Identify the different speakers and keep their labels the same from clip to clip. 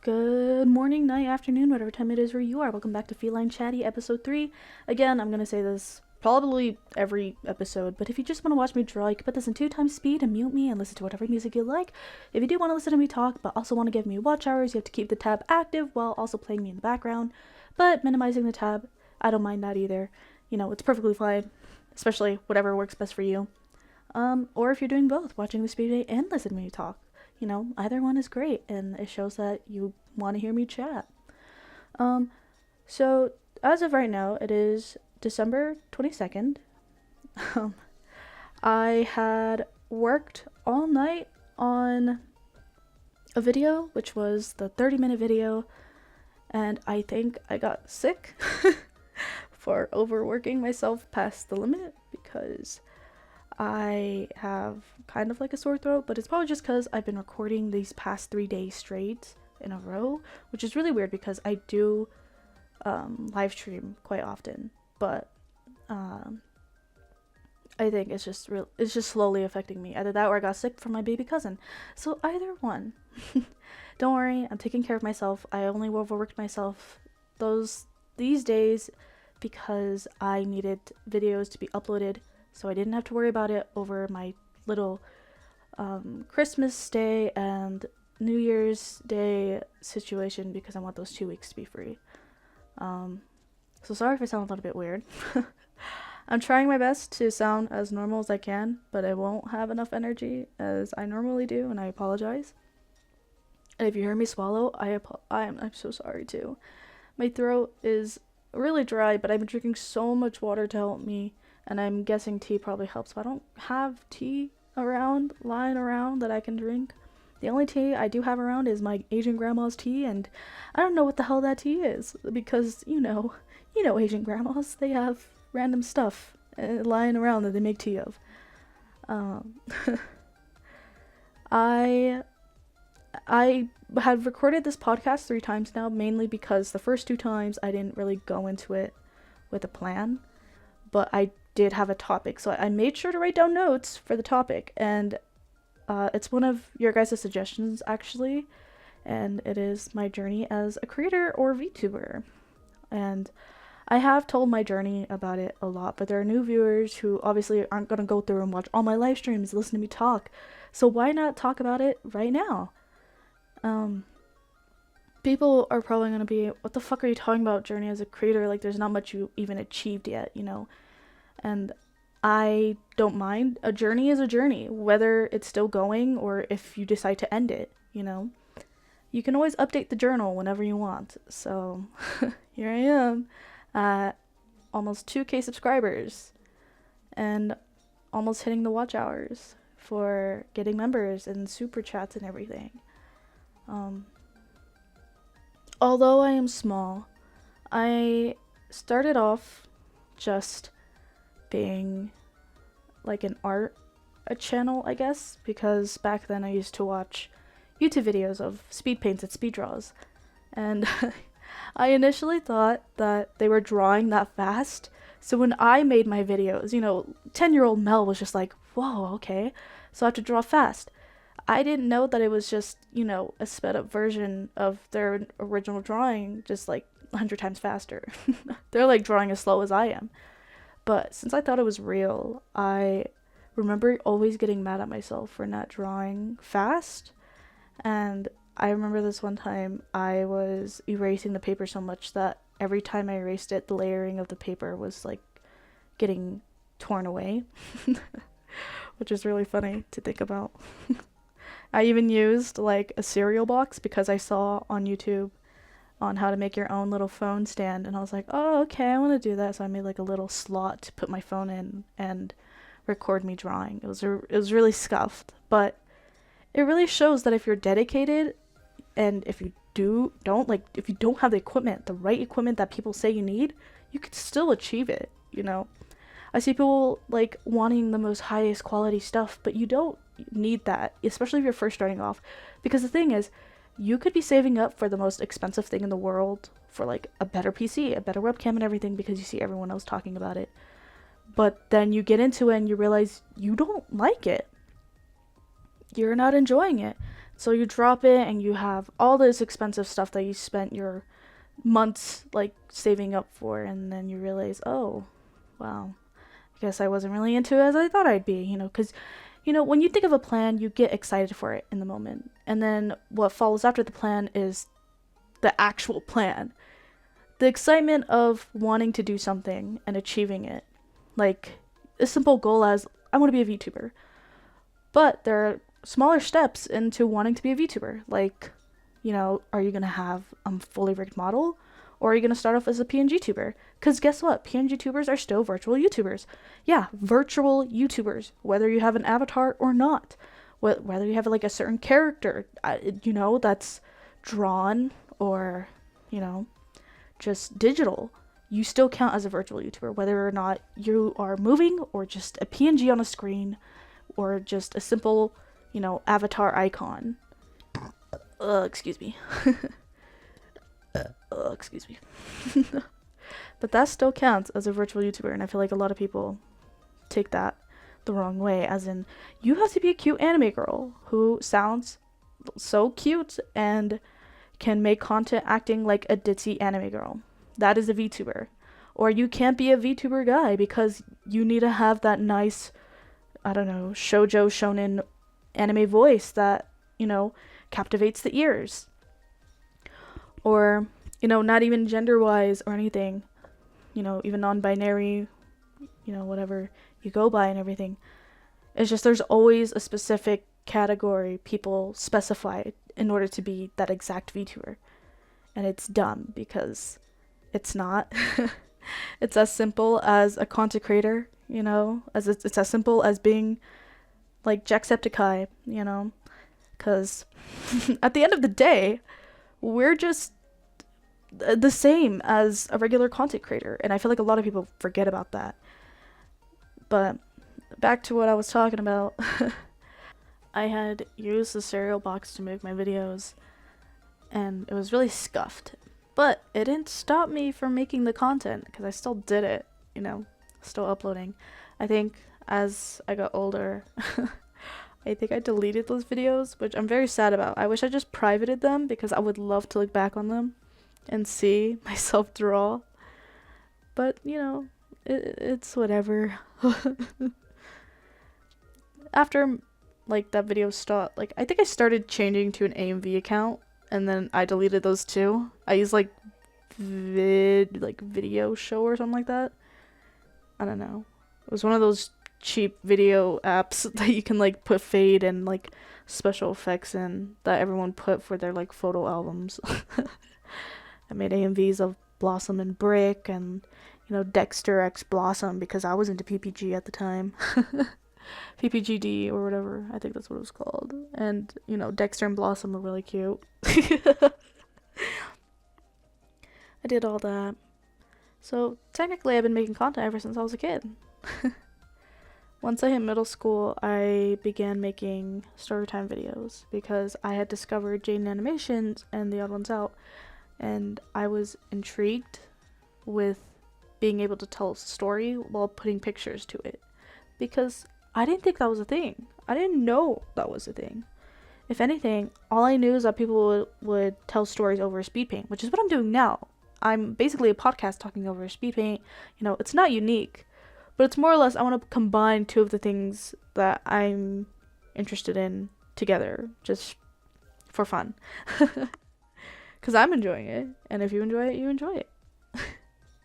Speaker 1: Good morning, night, afternoon, whatever time it is where you are. Welcome back to Feline Chatty, episode 3. Again, I'm gonna say this probably every episode, but if you just want to watch me draw, you can put this in 2x speed and mute me and listen to whatever music you like. If you do want to listen to me talk, but also want to give me watch hours, you have to keep the tab active while also playing me in the background. But minimizing the tab, I don't mind that either. You know, it's perfectly fine, especially whatever works best for you. Or if you're doing both, watching the speed and listening to me talk. You know, either one is great, and it shows that you want to hear me chat. So as of right now, it is December 22nd. I had worked all night on a video, which was the 30-minute video, and I think I got sick for overworking myself past the limit because I have kind of like a sore throat, but it's probably just because I've been recording these past 3 days straight in a row, which is really weird because I do live stream quite often, but I think it's just slowly affecting me. Either that or I got sick from my baby cousin. So either one. Don't worry, I'm taking care of myself. I only overworked myself these days because I needed videos to be uploaded, so I didn't have to worry about it over my little Christmas Day and New Year's Day situation because I want those 2 weeks to be free. So sorry if I sound a little bit weird. I'm trying my best to sound as normal as I can, but I won't have enough energy as I normally do, and I apologize. And if you hear me swallow, I'm so sorry too. My throat is really dry, but I've been drinking so much water to help me, and I'm guessing tea probably helps. But I don't have tea lying around that I can drink. The only tea I do have around is my Asian grandma's tea, and I don't know what the hell that tea is because you know Asian grandmas, they have random stuff lying around that they make tea of. I had recorded this podcast 3 times now, mainly because the first 2 times I didn't really go into it with a plan, but I did have a topic, so I made sure to write down notes for the topic, and it's one of your guys' suggestions actually, and it is my journey as a creator or VTuber. And I have told my journey about it a lot, but there are new viewers who obviously aren't going to go through and watch all my live streams, listen to me talk, so why not talk about it right now? People are probably going to be, what the fuck are you talking about, journey as a creator? Like, there's not much you even achieved yet, you know? And I don't mind. A journey is a journey, whether it's still going or if you decide to end it, you know? You can always update the journal whenever you want. So, here I am at almost 2K subscribers and almost hitting the watch hours for getting members and super chats and everything. Although I am small, I started off just being like a channel, I guess, because back then I used to watch YouTube videos of speed paints and speed draws, and I initially thought that they were drawing that fast, so when I made my videos, 10-year-old Mel was just like, whoa, okay, so I have to draw fast. I didn't know that it was just, a sped up version of their original drawing, just like 100 times faster. They're like drawing as slow as I am. But since I thought it was real, I remember always getting mad at myself for not drawing fast. And I remember this one time I was erasing the paper so much that every time I erased it, the layering of the paper was like getting torn away, which is really funny to think about. I even used like a cereal box because I saw on YouTube on how to make your own little phone stand, and I was like, oh, okay, I want to do that. So I made like a little slot to put my phone in and record me drawing. It was really scuffed, but it really shows that if you're dedicated and if you don't have the right equipment that people say you need, you could still achieve it, I see people like wanting the most highest quality stuff, but you don't need that, especially if you're first starting off, because the thing is, you could be saving up for the most expensive thing in the world, for like a better PC, a better webcam and everything, because you see everyone else talking about it, but then you get into it and you realize you don't like it. You're not enjoying it. So you drop it and you have all this expensive stuff that you spent your months like saving up for, and then you realize, oh, wow, I guess I wasn't really into it as I thought I'd be, because when you think of a plan, you get excited for it in the moment. And then what follows after the plan is the actual plan. The excitement of wanting to do something and achieving it. Like a simple goal as, I want to be a VTuber. But there are smaller steps into wanting to be a VTuber. Like, are you going to have a fully rigged model? Or are you going to start off as a PNG tuber? Because guess what? PNG tubers are still virtual YouTubers. Yeah, virtual YouTubers. Whether you have an avatar or not. Whether you have like a certain character, that's drawn or, just digital. You still count as a virtual YouTuber. Whether or not you are moving or just a PNG on a screen or just a simple, avatar icon. Excuse me. Excuse me. But that still counts as a virtual YouTuber, and I feel like a lot of people take that the wrong way, as in, you have to be a cute anime girl who sounds so cute and can make content acting like a ditzy anime girl. That is a VTuber. Or you can't be a VTuber guy because you need to have that nice, I don't know, shoujo shonen anime voice that, captivates the ears. Or, not even gender-wise or anything, even non-binary, whatever you go by and everything. It's just there's always a specific category people specify in order to be that exact VTuber. And it's dumb because it's not. It's as simple as a content creator, it's as simple as being like Jacksepticeye, because at the end of the day, we're just the same as a regular content creator, and I feel like a lot of people forget about that. But back to what I was talking about. I had used the cereal box to make my videos, and it was really scuffed, but it didn't stop me from making the content because I still did it, still uploading. I think as I got older, I think I deleted those videos, which I'm very sad about. I wish I just privated them because I would love to look back on them and see myself draw. But, it's whatever. After, that video stopped, I think I started changing to an AMV account, and then I deleted those too. I used, Video Show or something like that. I don't know. It was one of those cheap video apps that you can, put fade and, special effects in that everyone put for their, photo albums. I made AMVs of Blossom and Brick and, Dexter X Blossom because I was into PPG at the time. PPGD or whatever. I think that's what it was called. And, Dexter and Blossom were really cute. I did all that. So, technically, I've been making content ever since I was a kid. Once I hit middle school, I began making storytime videos because I had discovered Jaden Animations and The Odd Ones Out, and I was intrigued with being able to tell a story while putting pictures to it, because I didn't think that was a thing. I didn't know that was a thing. If anything, all I knew is that people would tell stories over a speed paint, which is what I'm doing now. I'm basically a podcast talking over a speed paint. It's not unique, but it's more or less I want to combine two of the things that I'm interested in together, just for fun. Because I'm enjoying it, and if you enjoy it, you enjoy it.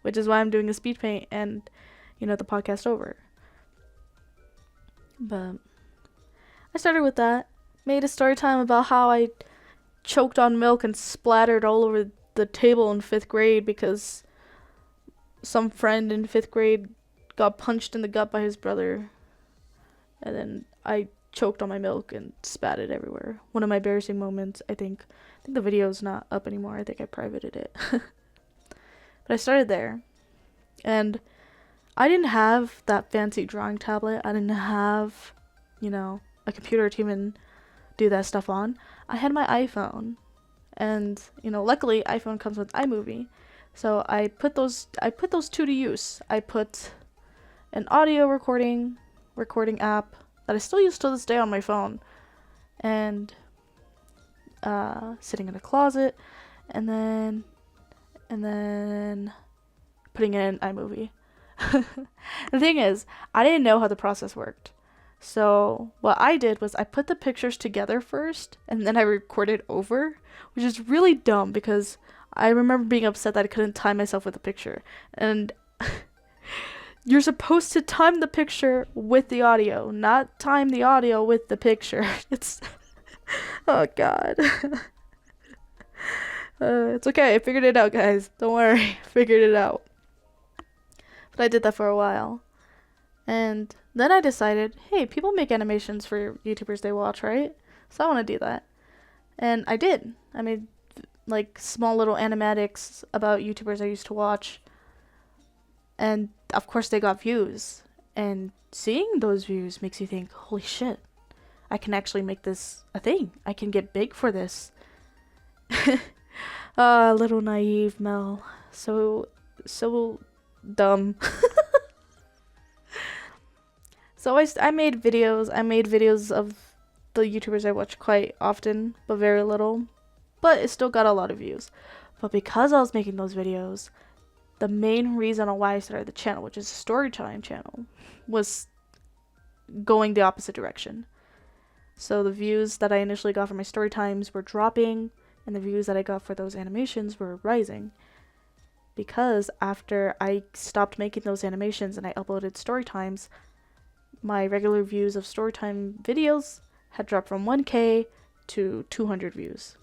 Speaker 1: Which is why I'm doing a speed paint and, the podcast over. But I started with that. Made a story time about how I choked on milk and splattered all over the table in 5th grade because some friend in 5th grade got punched in the gut by his brother. And then I choked on my milk and spat it everywhere. One of my embarrassing moments, I think the video's not up anymore. I think I privated it. But I started there. And I didn't have that fancy drawing tablet. I didn't have, a computer to even do that stuff on. I had my iPhone. And, luckily iPhone comes with iMovie. So I put those two to use. I put an audio recording app that I still use to this day on my phone. And sitting in a closet, and then putting it in iMovie. The thing is, I didn't know how the process worked. So what I did was I put the pictures together first, and then I recorded over, which is really dumb because I remember being upset that I couldn't time myself with the picture. And you're supposed to time the picture with the audio, not time the audio with the picture. It's oh god. It's okay. I figured it out, guys. Don't worry. I figured it out. But I did that for a while. And then I decided, hey, people make animations for YouTubers they watch, right? So I want to do that. And I did. I made like small little animatics about YouTubers I used to watch. And of course they got views. And seeing those views makes you think, holy shit, I can actually make this a thing. I can get big for this. Little naive Mel. So dumb. So I made videos. I made videos of the YouTubers I watch quite often, but very little. But it still got a lot of views. But because I was making those videos, the main reason on why I started the channel, which is a storytime channel, was going the opposite direction. So the views that I initially got for my story times were dropping, and the views that I got for those animations were rising. Because after I stopped making those animations and I uploaded story times, my regular views of storytime videos had dropped from 1K to 200 views.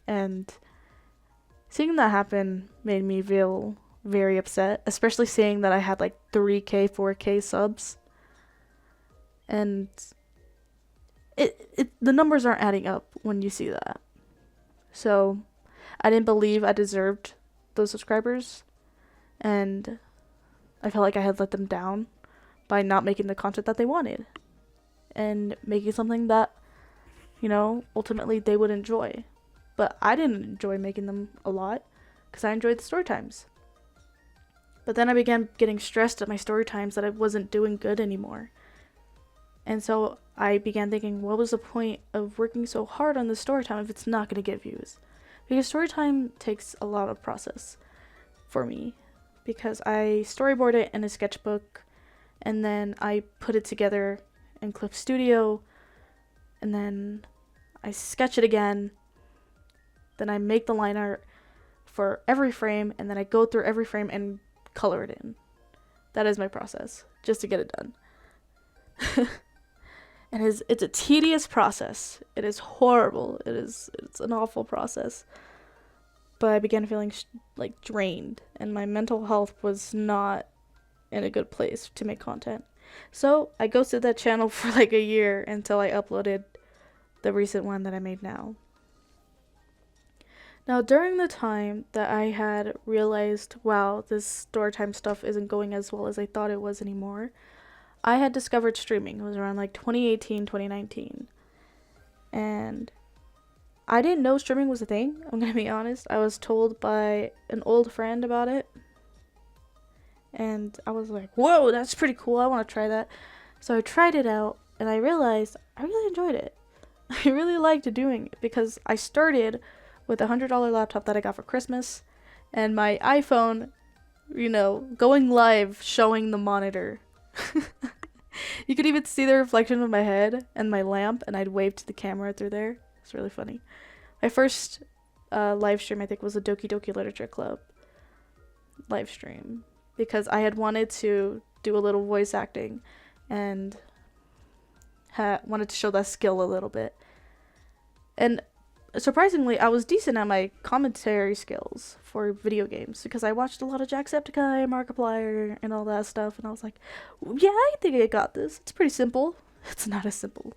Speaker 1: And seeing that happen made me feel very upset, especially seeing that I had like 3K, 4K subs. And the numbers aren't adding up when you see that. So I didn't believe I deserved those subscribers, and I felt like I had let them down by not making the content that they wanted and making something that, you know, ultimately they would enjoy. But I didn't enjoy making them a lot because I enjoyed the story times. But then I began getting stressed at my story times that I wasn't doing good anymore. And so I began thinking, what was the point of working so hard on the story time if it's not going to get views? Because story time takes a lot of process for me, because I storyboard it in a sketchbook, and then I put it together in Clip Studio, and then I sketch it again, then I make the line art for every frame, and then I go through every frame and color it in. That is my process, just to get it done. And it's a tedious process. It is horrible. It's an awful process. But I began feeling like drained, and my mental health was not in a good place to make content. So I ghosted that channel for like a year until I uploaded the recent one that I made now. Now, during the time that I had realized, wow, this storytime stuff isn't going as well as I thought it was anymore, I had discovered streaming. It was around like 2018, 2019. And I didn't know streaming was a thing, I'm gonna be honest. I was told by an old friend about it. And I was like, whoa, that's pretty cool. I want to try that. So I tried it out, and I realized I really enjoyed it. I really liked doing it because I started with a $100 laptop that I got for Christmas, and my iPhone, you know, going live, showing the monitor. You could even see the reflection of my head and my lamp, and I'd wave to the camera through there. It's really funny. My first live stream, I think, was a Doki Doki Literature Club live stream, because I had wanted to do a little voice acting and wanted to show that skill a little bit. And surprisingly, I was decent at my commentary skills for video games, because I watched a lot of Jacksepticeye, Markiplier, and all that stuff, and I was like, yeah, I think I got this. It's pretty simple. It's not as simple.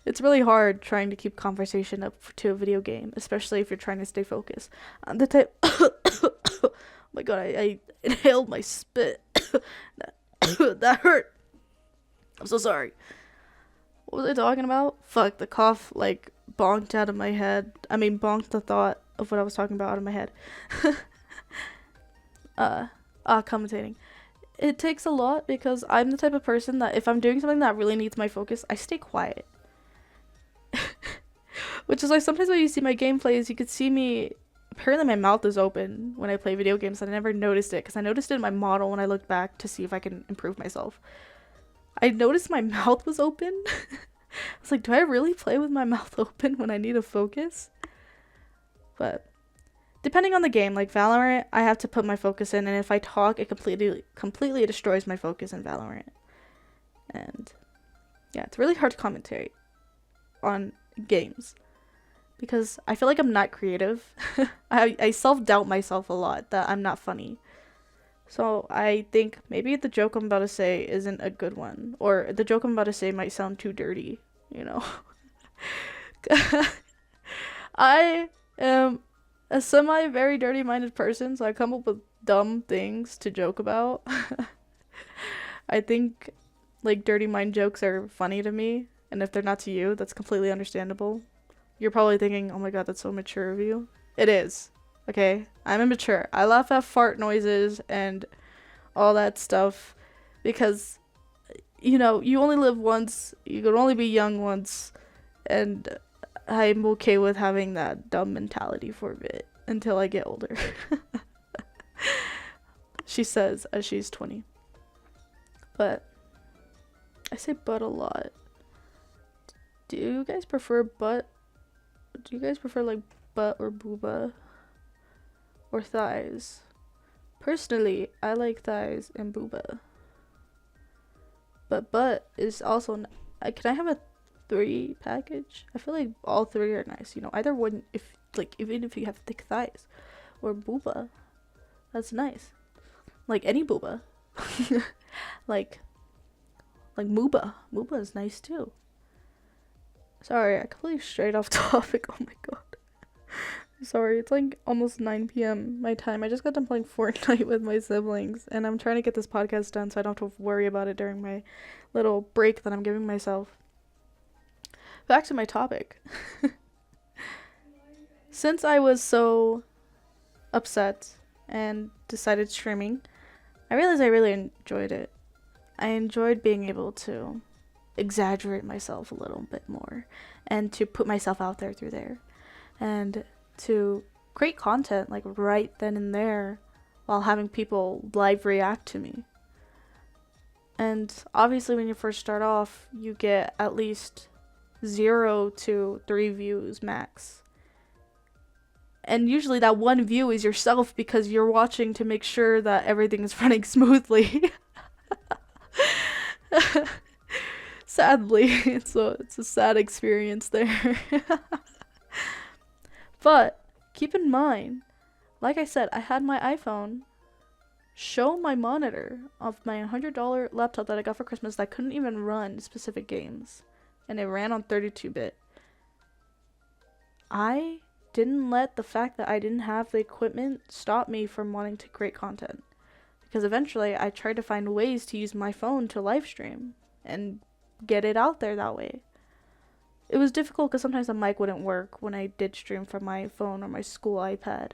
Speaker 1: It's really hard trying to keep conversation up to a video game, especially if you're trying to stay focused. The type... Oh my god, I inhaled my spit. That hurt. I'm so sorry. What was I talking about? Fuck, the cough, like, bonked out of my head. I mean, bonked the thought of what I was talking about out of my head. Commentating. It takes a lot, because I'm the type of person that if I'm doing something that really needs my focus, I stay quiet. Which is why sometimes when you see my gameplays, you could see me. Apparently, my mouth is open when I play video games. And I never noticed it because I noticed it in my model when I looked back to see if I can improve myself. I noticed my mouth was open. I was like, do I really play with my mouth open when I need to focus? But depending on the game, like Valorant, I have to put my focus in, and if I talk, it completely destroys my focus in Valorant. And yeah, it's really hard to commentate on games because I feel like I'm not creative. I self-doubt myself a lot that I'm not funny. So I think maybe the joke I'm about to say isn't a good one, or the joke I'm about to say might sound too dirty, you know. I am a very dirty-minded person, so I come up with dumb things to joke about. I think like dirty mind jokes are funny to me, and if they're not to you, that's completely understandable. You're probably thinking, "Oh my god, that's so mature of you." It is. Okay, I'm immature. I laugh at fart noises and all that stuff because, you know, you only live once, you can only be young once, and I'm okay with having that dumb mentality for a bit until I get older. She says as she's 20. But I say butt a lot. Do you guys prefer butt? Do you guys prefer like butt or booba? Or thighs? Personally, I like thighs and booba. But butt is also can I have a 3 package? I feel like all 3 are nice. You know, either one, if like even if you have thick thighs or booba, that's nice. Like any booba. like mooba. Mooba is nice too. Sorry, I completely strayed off topic. Oh my god. Sorry, it's like almost 9 p.m. my time. I just got done playing Fortnite with my siblings, and I'm trying to get this podcast done so I don't have to worry about it during my little break that I'm giving myself. Back to my topic. Since I was so upset and decided streaming, I realized I really enjoyed it. I enjoyed being able to exaggerate myself a little bit more and to put myself out there through there and to create content like right then and there while having people live react to me. And obviously when you first start off, you get at least 0 to 3 views max. And usually that one view is yourself because you're watching to make sure that everything is running smoothly. Sadly, it's a sad experience there. But keep in mind, like I said, I had my iPhone show my monitor of my $100 laptop that I got for Christmas that couldn't even run specific games, and it ran on 32-bit. I didn't let the fact that I didn't have the equipment stop me from wanting to create content, because eventually I tried to find ways to use my phone to live stream and get it out there that way. It was difficult because sometimes the mic wouldn't work when I did stream from my phone or my school iPad.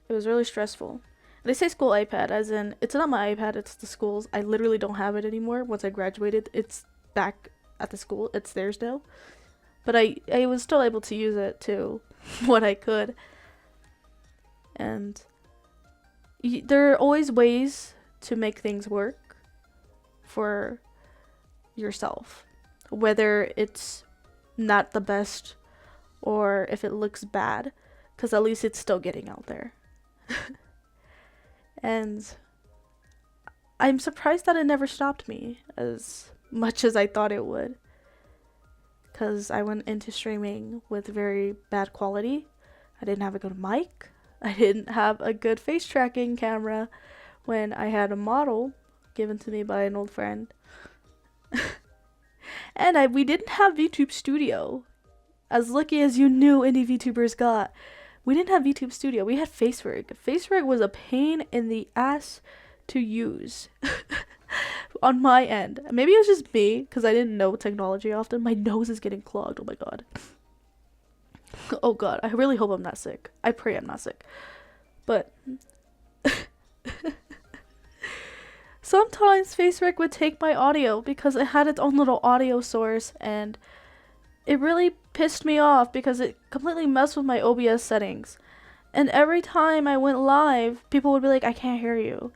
Speaker 1: It was really stressful. And I say school iPad as in, it's not my iPad, it's the school's. I literally don't have it anymore. Once I graduated, it's back at the school. It's theirs now. But I was still able to use it to what I could. And there are always ways to make things work for yourself. Whether it's not the best or if it looks bad, because at least it's still getting out there. And I'm surprised that it never stopped me as much as I thought it would, because I went into streaming with very bad quality. I didn't have a good mic. I didn't have a good face tracking camera when I had a model given to me by an old friend. And we didn't have VTube Studio. As lucky as you knew indie VTubers got. We didn't have VTube Studio. We had FaceRig. FaceRig was a pain in the ass to use on my end. Maybe it was just me, because I didn't know technology often. My nose is getting clogged. Oh my god. Oh god. I really hope I'm not sick. I pray I'm not sick. But sometimes FaceRig would take my audio because it had its own little audio source, and it really pissed me off because it completely messed with my OBS settings. And every time I went live, people would be like, I can't hear you.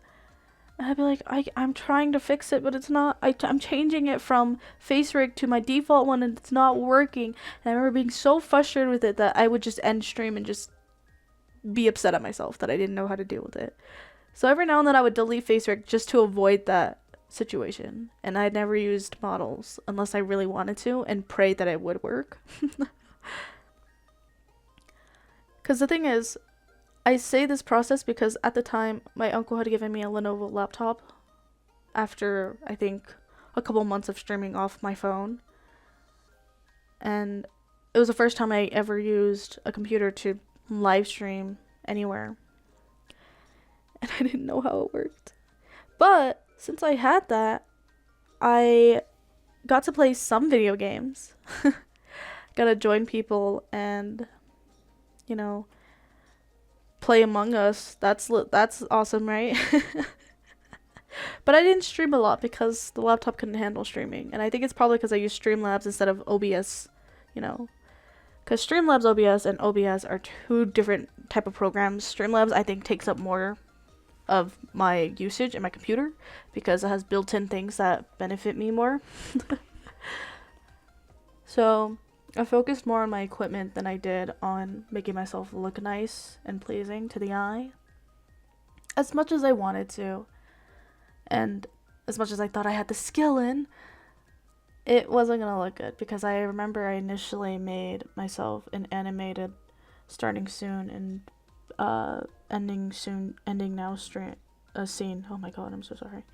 Speaker 1: And I'd be like, I'm trying to fix it, but it's not. I'm changing it from face rig to my default one, and it's not working. And I remember being so frustrated with it that I would just end stream and just be upset at myself that I didn't know how to deal with it. So every now and then I would delete face rig just to avoid that situation. And I never used models unless I really wanted to and prayed that it would work. Because the thing is, I say this process because at the time, my uncle had given me a Lenovo laptop after, I think, a couple months of streaming off my phone. And it was the first time I ever used a computer to live stream anywhere. And I didn't know how it worked. But since I had that, I got to play some video games. Got to join people and, you know, play Among Us. That's awesome, right? But I didn't stream a lot because the laptop couldn't handle streaming. And I think it's probably because I use Streamlabs instead of OBS, you know. Because Streamlabs OBS and OBS are two different type of programs. Streamlabs, I think, takes up more of my usage in my computer because it has built-in things that benefit me more. So I focused more on my equipment than I did on making myself look nice and pleasing to the eye. As much as I wanted to, and as much as I thought I had the skill in, it wasn't gonna look good because I remember I initially made myself an animated starting soon and ending now scene. Oh my god, I'm so sorry.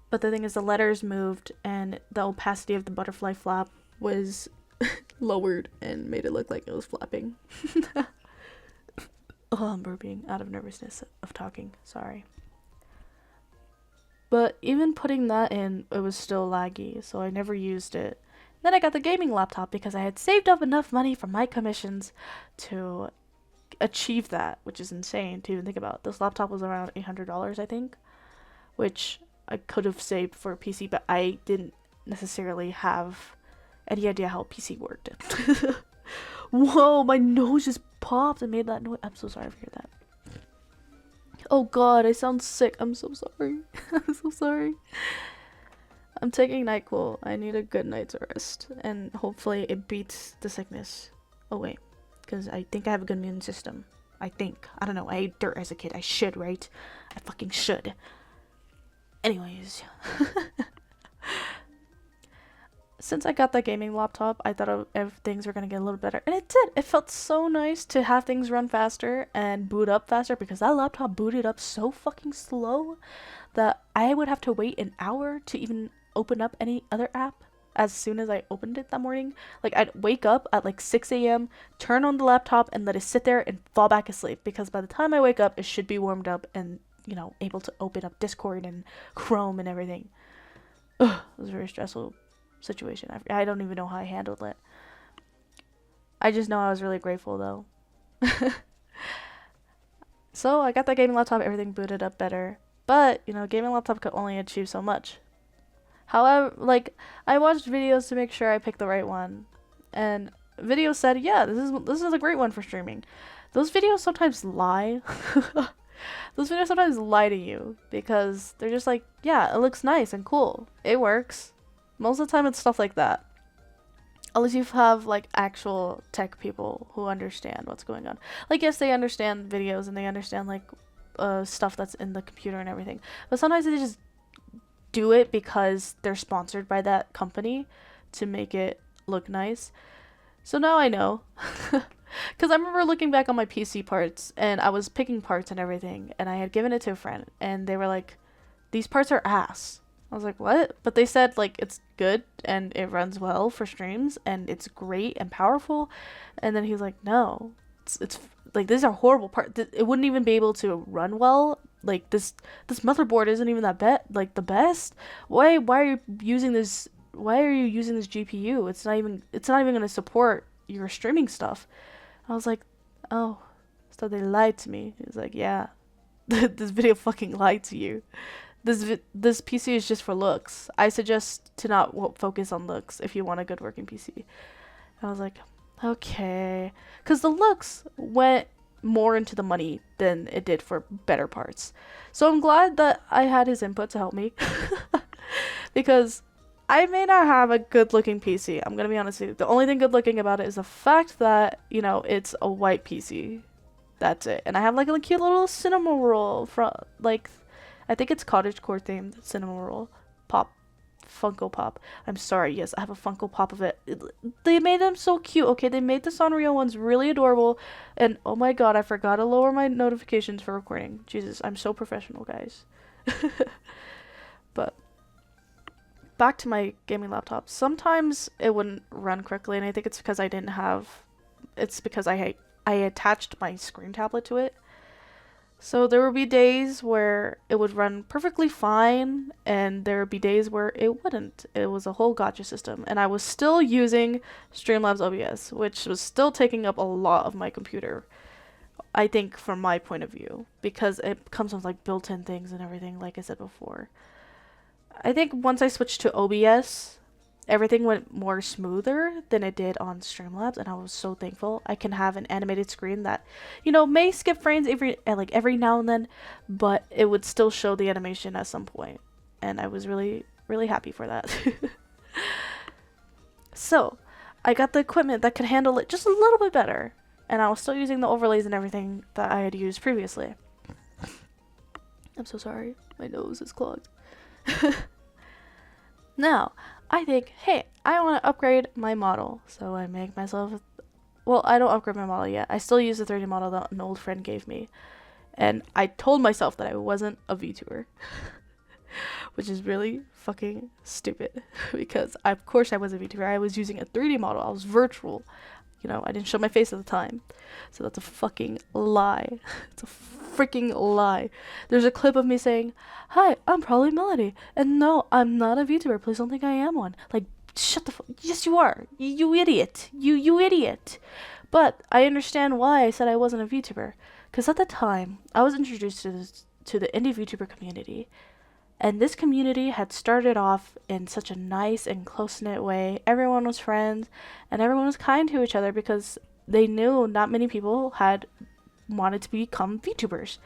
Speaker 1: But the thing is, the letters moved and the opacity of the butterfly flap was lowered and made it look like it was flapping. Oh, I'm burping out of nervousness of talking. Sorry. But even putting that in, it was still laggy, so I never used it. Then I got the gaming laptop because I had saved up enough money from my commissions to achieve that, which is insane to even think about. This laptop was around $800, I think, which I could have saved for a PC, but I didn't necessarily have any idea how a PC worked. Whoa, my nose just popped and made that noise. I'm so sorry for hearing that. Oh god, I sound sick. I'm so sorry. I'm so sorry. I'm taking NyQuil. I need a good night's rest, and hopefully it beats the sickness away, because I think I have a good immune system. I think. I don't know. I ate dirt as a kid. I should, right? I fucking should. Anyways. Since I got that gaming laptop, I thought things were gonna get a little better, and it did. It felt so nice to have things run faster and boot up faster, because that laptop booted up so fucking slow that I would have to wait an hour to even open up any other app as soon as I opened it that morning. Like, I'd wake up at like 6 a.m., turn on the laptop, and let it sit there and fall back asleep, because by the time I wake up, it should be warmed up and, you know, able to open up Discord and Chrome and everything. Ugh, it was a very stressful situation. I don't even know how I handled it. I just know I was really grateful though. So I got that gaming laptop, everything booted up better, but you know, gaming laptop could only achieve so much. However, like, I watched videos to make sure I picked the right one, and videos said, yeah, this is a great one for streaming. Those videos sometimes lie. Those videos sometimes lie to you because they're just like, yeah, it looks nice and cool, it works. Most of the time it's stuff like that. Unless you have like actual tech people who understand what's going on. Like, yes, they understand videos and they understand like stuff that's in the computer and everything. But sometimes they just do it because they're sponsored by that company to make it look nice. So now I know. Because I remember looking back on my PC parts and I was picking parts and everything. And I had given it to a friend and they were like, these parts are ass. I was like, what? But they said, like, it's good and it runs well for streams and it's great and powerful. And then he was like, no, it's like, these are horrible parts. It wouldn't even be able to run well. Like, this motherboard isn't even that the best. Why are you using this? Why are you using this GPU? It's not even going to support your streaming stuff. I was like, oh, so they lied to me. He was like, yeah, this video fucking lied to you. this PC is just for looks. I suggest to not focus on looks if you want a good working PC. I was like, okay, because the looks went more into the money than it did for better parts. So I'm glad that I had his input to help me, because I may not have a good looking PC. I'm gonna be honest with you. The only thing good looking about it is the fact that, you know, it's a white PC. That's it. And I have like a cute little cinema roll from, like, I think it's cottagecore themed cinema roll. Funko Pop. I'm sorry, yes, I have a Funko Pop of it. They made them so cute, okay? They made the Sanrio ones really adorable. And oh my god, I forgot to lower my notifications for recording. Jesus, I'm so professional, guys. But back to my gaming laptop. Sometimes it wouldn't run correctly, and I think it's because it's because I attached my screen tablet to it. So there would be days where it would run perfectly fine, and there would be days where it wouldn't. It was a whole gotcha system, and I was still using Streamlabs OBS, which was still taking up a lot of my computer, I think, from my point of view, because it comes with like built-in things and everything, like I said before. I think once I switched to OBS, everything went more smoother than it did on Streamlabs, and I was so thankful. I can have an animated screen that, you know, may skip frames every now and then, but it would still show the animation at some point, and I was really, really happy for that. So, I got the equipment that could handle it just a little bit better, and I was still using the overlays and everything that I had used previously. I'm so sorry, my nose is clogged. Now, I think, hey, I want to upgrade my model. So I make myself, well, I don't upgrade my model yet. I still use the 3D model that an old friend gave me. And I told myself that I wasn't a VTuber. Which is really fucking stupid. Because, of course, I was a VTuber. I was using a 3D model. I was virtual. You know, I didn't show my face at the time. So that's a fucking lie. It's a freaking lie. There's a clip of me saying, "Hi, I'm probably Melody. And no, I'm not a VTuber. Please don't think I am one." Like, shut the fuck. Yes, you are. You idiot. You idiot. But I understand why I said I wasn't a VTuber. Because at the time, I was introduced to the indie VTuber community. And this community had started off in such a nice and close-knit way. Everyone was friends, and everyone was kind to each other because they knew not many people had wanted to become VTubers.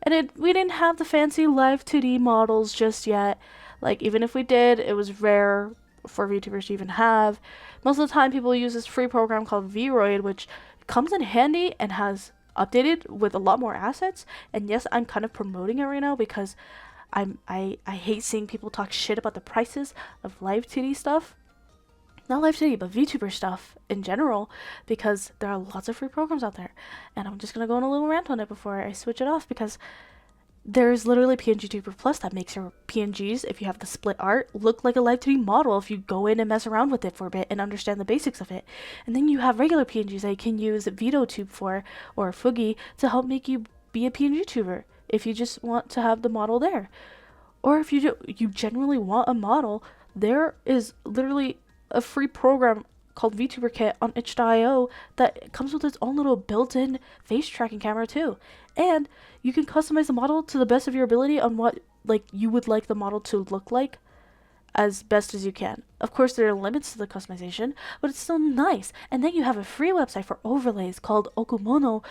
Speaker 1: And we didn't have the fancy live 2D models just yet. Like, even if we did, it was rare for VTubers to even have. Most of the time, people use this free program called Vroid, which comes in handy and has updated with a lot more assets. And yes, I'm kind of promoting it right now because I hate seeing people talk shit about the prices of live 2D stuff. Not live 2D, but VTuber stuff in general, because there are lots of free programs out there. And I'm just gonna go on a little rant on it before I switch it off, because there's literally PNGtuber Plus that makes your PNGs, if you have the split art, look like a live 2D model if you go in and mess around with it for a bit and understand the basics of it. And then you have regular PNGs that you can use VTube for, or Fugi, to help make you be a PNGtuber if you just want to have the model there. Or if you genuinely want a model, there is literally a free program called VTuber Kit on itch.io that comes with its own little built-in face tracking camera too. And you can customize the model to the best of your ability on what you would like the model to look like as best as you can. Of course, there are limits to the customization, but it's still nice. And then you have a free website for overlays called Okumono,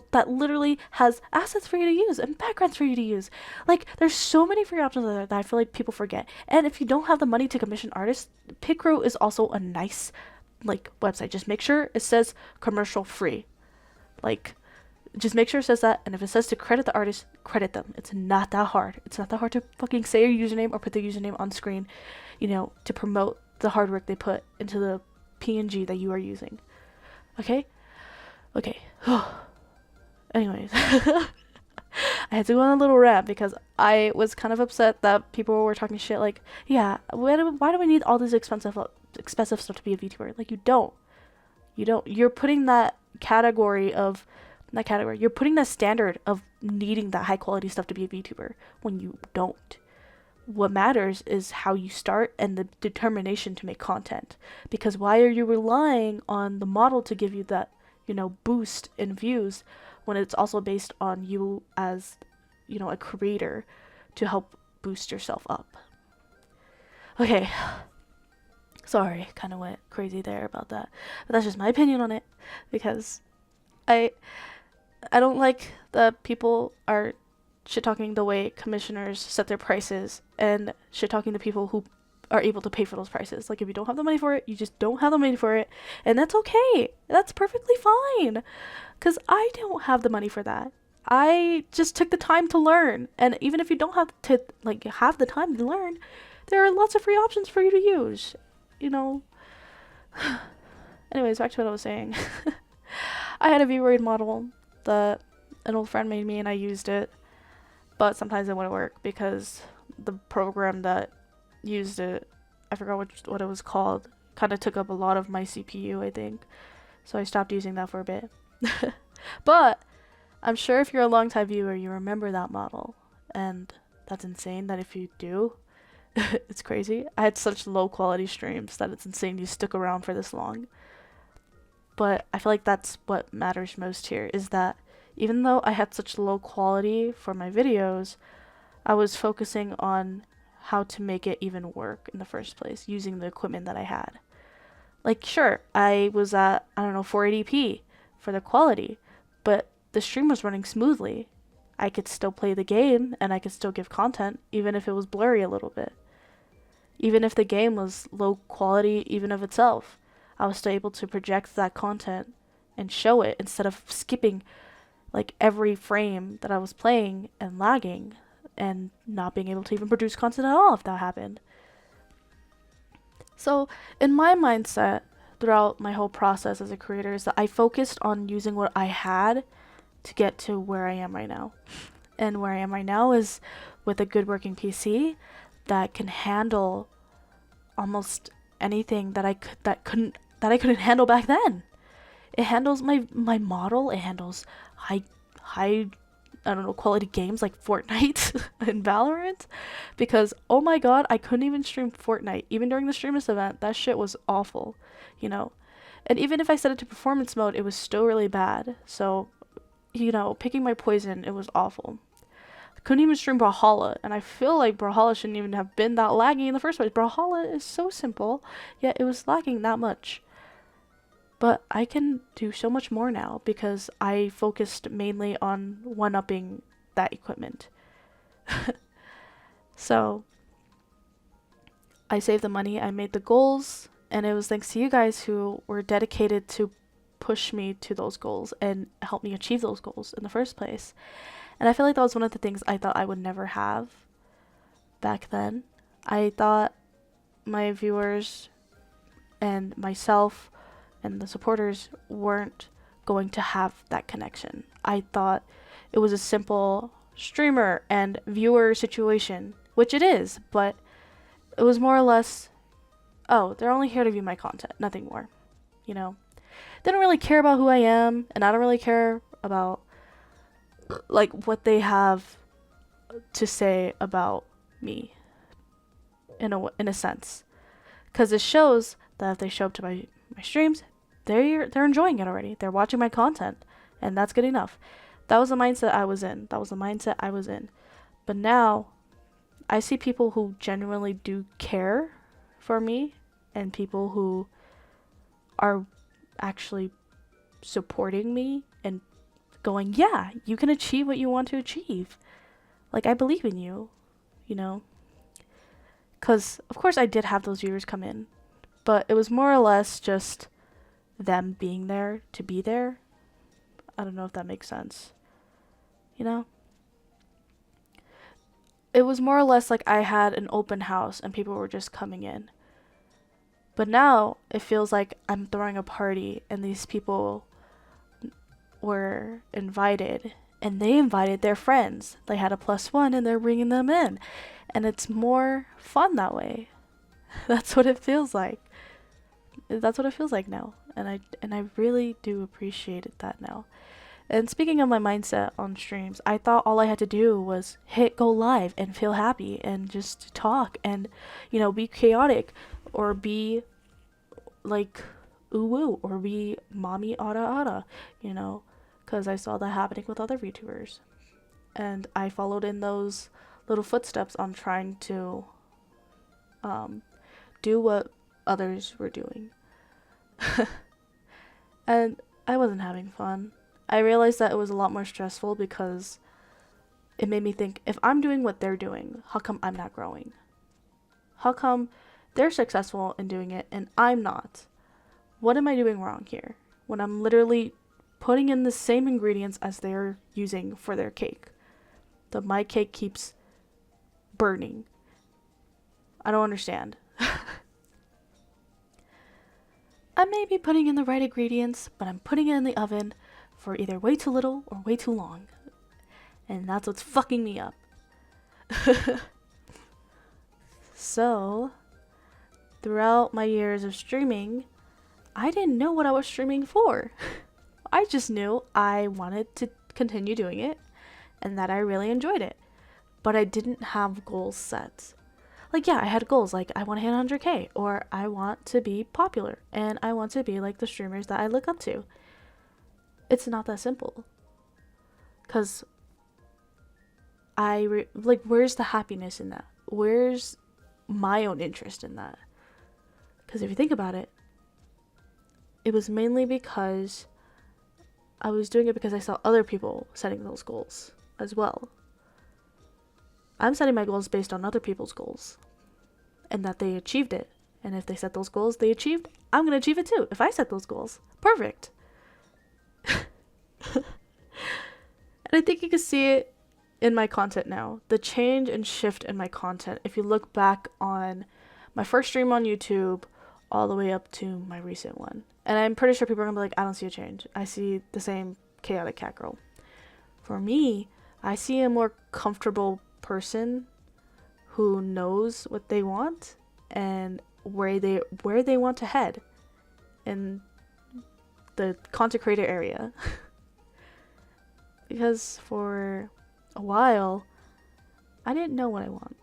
Speaker 1: that literally has assets for you to use and backgrounds for you to use. Like, there's so many free options there that I feel like people forget. And if you don't have the money to commission artists, Picro is also a nice website. Just make sure it says commercial free. Just make sure it says that, and if it says to credit the artist, credit them. It's not that hard. It's not that hard to fucking say your username or put the username on screen, to promote the hard work they put into the PNG that you are using. Okay? Okay. Anyways. I had to go on a little rant because I was kind of upset that people were talking shit yeah, why do we need all this expensive stuff to be a VTuber? You don't. You're putting that you're putting that standard of needing that high quality stuff to be a VTuber when you don't. What matters is how you start and the determination to make content. Because why are you relying on the model to give you that, boost in views when it's also based on you as, a creator to help boost yourself up. Okay, sorry, kind of went crazy there about that, but that's just my opinion on it, because I don't like that people are shit talking the way commissioners set their prices, and shit talking the people who are able to pay for those prices. Like, if you don't have the money for it, you just don't have the money for it, and that's okay. That's perfectly fine, because I don't have the money for that. I just took the time to learn, and even if you don't have to have the time to learn, there are lots of free options for you to use, you know. Anyways, back to what I was saying. I had a viewer model that an old friend made me, and I used it, but sometimes it wouldn't work because the program that used it, I forgot what it was called, kind of took up a lot of my CPU, I think. So I stopped using that for a bit. But I'm sure if you're a long-time viewer, you remember that model, and that's insane that if you do, it's crazy. I had such low quality streams that it's insane you stuck around for this long. But I feel like that's what matters most here, is that even though I had such low quality for my videos, I was focusing on how to make it even work in the first place, using the equipment that I had. Like, sure, I was at, 480p for the quality, but the stream was running smoothly. I could still play the game, and I could still give content, even if it was blurry a little bit. Even if the game was low quality even of itself, I was still able to project that content and show it instead of skipping every frame that I was playing and lagging and not being able to even produce content at all if that happened. So in my mindset throughout my whole process as a creator is that I focused on using what I had to get to where I am right now. And where I am right now is with a good working PC that can handle almost anything that I couldn't handle back then. It handles my model, it handles high quality games like Fortnite and Valorant, because oh my god, I couldn't even stream Fortnite. Even during the streamless event, that shit was awful, you know. And even if I set it to performance mode, it was still really bad. So, picking my poison, it was awful. I couldn't even stream Brawlhalla, and I feel like Brawlhalla shouldn't even have been that laggy in the first place. Brawlhalla is so simple, yet it was lagging that much. But I can do so much more now because I focused mainly on one-upping that equipment. So I saved the money, I made the goals, and it was thanks to you guys who were dedicated to push me to those goals and help me achieve those goals in the first place. And I feel like that was one of the things I thought I would never have back then. I thought my viewers and myself and the supporters weren't going to have that connection. I thought it was a simple streamer and viewer situation, which it is, but it was more or less, oh, they're only here to view my content, nothing more. They don't really care about who I am, and I don't really care about what they have to say about me in a sense, because it shows that if they show up to my streams, they're enjoying it already. They're watching my content, and that's good enough. That was the mindset I was in. But now I see people who genuinely do care for me, and people who are actually supporting me and going, yeah, you can achieve what you want to achieve. I believe in you, Because, of course, I did have those viewers come in, but it was more or less just them being there to be there. I don't know if that makes sense. It was more or less like I had an open house and people were just coming in. But now it feels like I'm throwing a party and these people were invited and they invited their friends. They had a +1 and they're bringing them in. And it's more fun that way. That's what it feels like. That's what it feels like now. And I really do appreciate that now. And speaking of my mindset on streams, I thought all I had to do was hit go live and feel happy and just talk and, be chaotic or be ooh woo or be mommy ada, because I saw that happening with other VTubers. And I followed in those little footsteps on trying to do what others were doing. And I wasn't having fun. I realized that it was a lot more stressful because it made me think, if I'm doing what they're doing, how come I'm not growing? How come they're successful in doing it and I'm not? What am I doing wrong here when I'm literally putting in the same ingredients as they're using for their cake? But my cake keeps burning. I don't understand. I may be putting in the right ingredients, but I'm putting it in the oven for either way too little or way too long. And that's what's fucking me up. So, throughout my years of streaming, I didn't know what I was streaming for. I just knew I wanted to continue doing it and that I really enjoyed it. But I didn't have goals set. Like, yeah, I had goals like I want to hit 100k, or I want to be popular and I want to be like the streamers that I look up to. It's not that simple. Cuz where's the happiness in that? Where's my own interest in that? Cuz if you think about it, it was mainly because I was doing it because I saw other people setting those goals as well. I'm setting my goals based on other people's goals and that they achieved it. And if they set those goals they achieved, I'm going to achieve it too. If I set those goals, perfect. And I think you can see it in my content now. The change and shift in my content. If you look back on my first stream on YouTube all the way up to my recent one. And I'm pretty sure people are going to be like, I don't see a change. I see the same chaotic cat girl. For me, I see a more comfortable person who knows what they want and where they want to head in the content creator area. Because for a while I didn't know what I want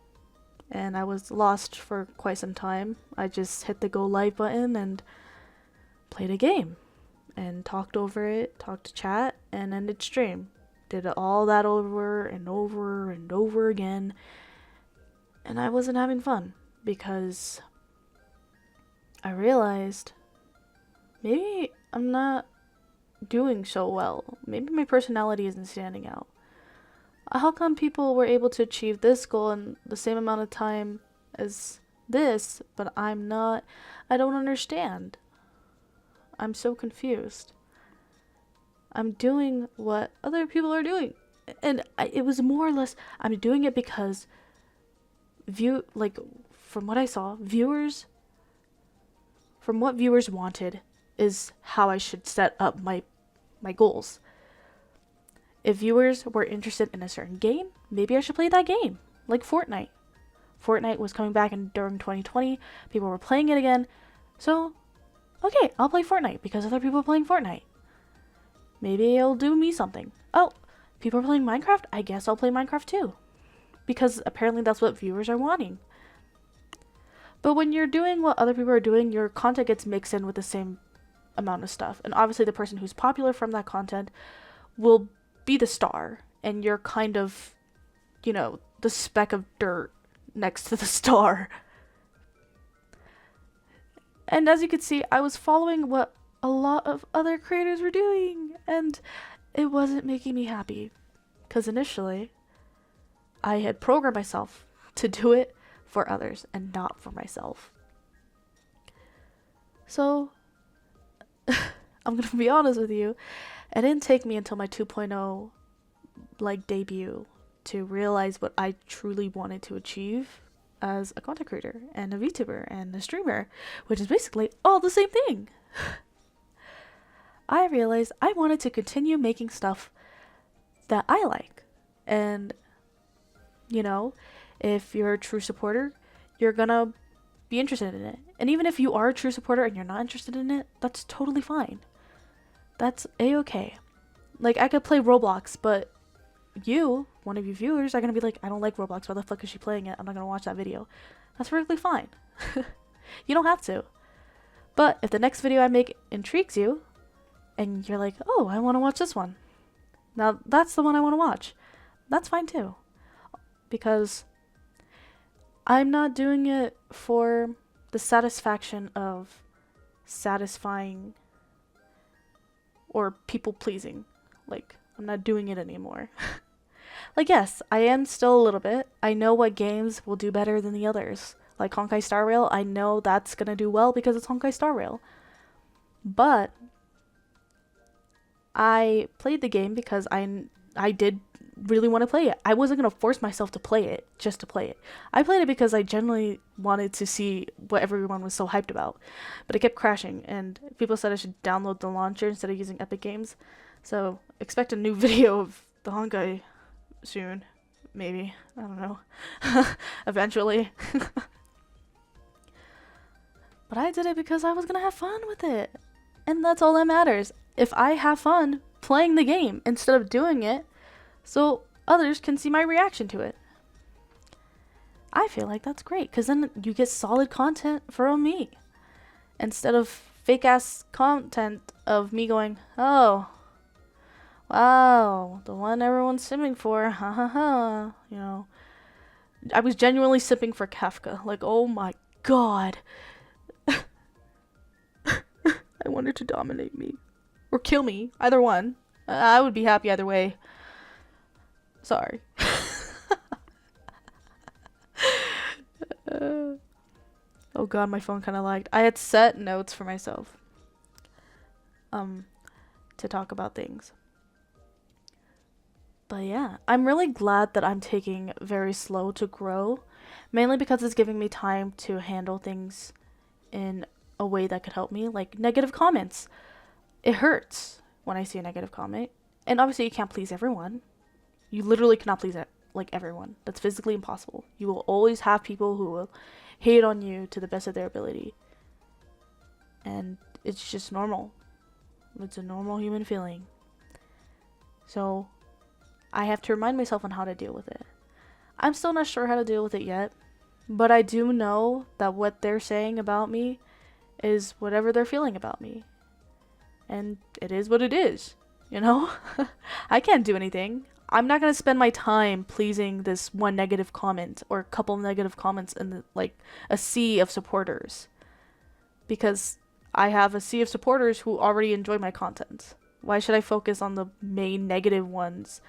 Speaker 1: and I was lost for quite some time. I just hit the go live button and played a game and talked over it, talked to chat, and ended stream. Did all that over and over and over again, and I wasn't having fun because I realized maybe I'm not doing so well. Maybe my personality isn't standing out. How come people were able to achieve this goal in the same amount of time as this, but I'm not? I don't understand. I'm so confused. I'm doing what other people are doing. And it was more or less, I'm doing it because from what I saw, from what viewers wanted is how I should set up my goals. If viewers were interested in a certain game, maybe I should play that game. Like Fortnite. Fortnite was coming back during 2020. People were playing it again. So, okay, I'll play Fortnite because other people are playing Fortnite. Maybe it'll do me something. Oh, people are playing Minecraft? I guess I'll play Minecraft too. Because apparently that's what viewers are wanting. But when you're doing what other people are doing, your content gets mixed in with the same amount of stuff. And obviously the person who's popular from that content will be the star. And you're kind of, the speck of dirt next to the star. And as you can see, I was following what a lot of other creators were doing, and it wasn't making me happy. Because initially, I had programmed myself to do it for others and not for myself. So, I'm gonna be honest with you, it didn't take me until my 2.0 debut to realize what I truly wanted to achieve as a content creator and a VTuber and a streamer, which is basically all the same thing. I realized I wanted to continue making stuff that I like. And, if you're a true supporter, you're gonna be interested in it. And even if you are a true supporter and you're not interested in it, that's totally fine. That's a-okay. I could play Roblox, but one of you viewers, are gonna be like, I don't like Roblox, why the fuck is she playing it? I'm not gonna watch that video. That's perfectly fine. You don't have to. But if the next video I make intrigues you, and you're like, oh, I want to watch this one. Now, that's the one I want to watch. That's fine too. because I'm not doing it for the satisfaction of satisfying or people pleasing. Like, I'm not doing it anymore. Like, yes, I am still a little bit. I know what games will do better than the others. Like Honkai Star Rail, I know that's gonna do well because it's Honkai Star Rail. But I played the game because I did really want to play it. I wasn't gonna force myself to play it just to play it. I played it because I genuinely wanted to see what everyone was so hyped about. But it kept crashing, and people said I should download the launcher instead of using Epic Games. So expect a new video of the Honkai soon. Maybe. I don't know. Eventually. But I did it because I was gonna have fun with it. And that's all that matters. If I have fun playing the game instead of doing it, so others can see my reaction to it. I feel like that's great, because then you get solid content from me. Instead of fake ass content of me going, oh, wow, the one everyone's sipping for, ha ha ha. You know, I was genuinely sipping for Kafka. Like, oh my god. I wanted to dominate me. Or kill me. Either one. I would be happy either way. Sorry. Oh god, my phone kind of lagged. I had set notes for myself. To talk about things. But yeah, I'm really glad that I'm taking very slow to grow. Mainly because it's giving me time to handle things in a way that could help me. Like negative comments. It hurts when I see a negative comment. And obviously you can't please everyone. You literally cannot please everyone. That's physically impossible. You will always have people who will hate on you to the best of their ability. And it's just normal. It's a normal human feeling. So I have to remind myself on how to deal with it. I'm still not sure how to deal with it yet. But I do know that what they're saying about me is whatever they're feeling about me. And it is what it is, you know? I can't do anything. I'm not going to spend my time pleasing this one negative comment or a couple negative comments in like a sea of supporters. Because I have a sea of supporters who already enjoy my content. Why should I focus on the main negative ones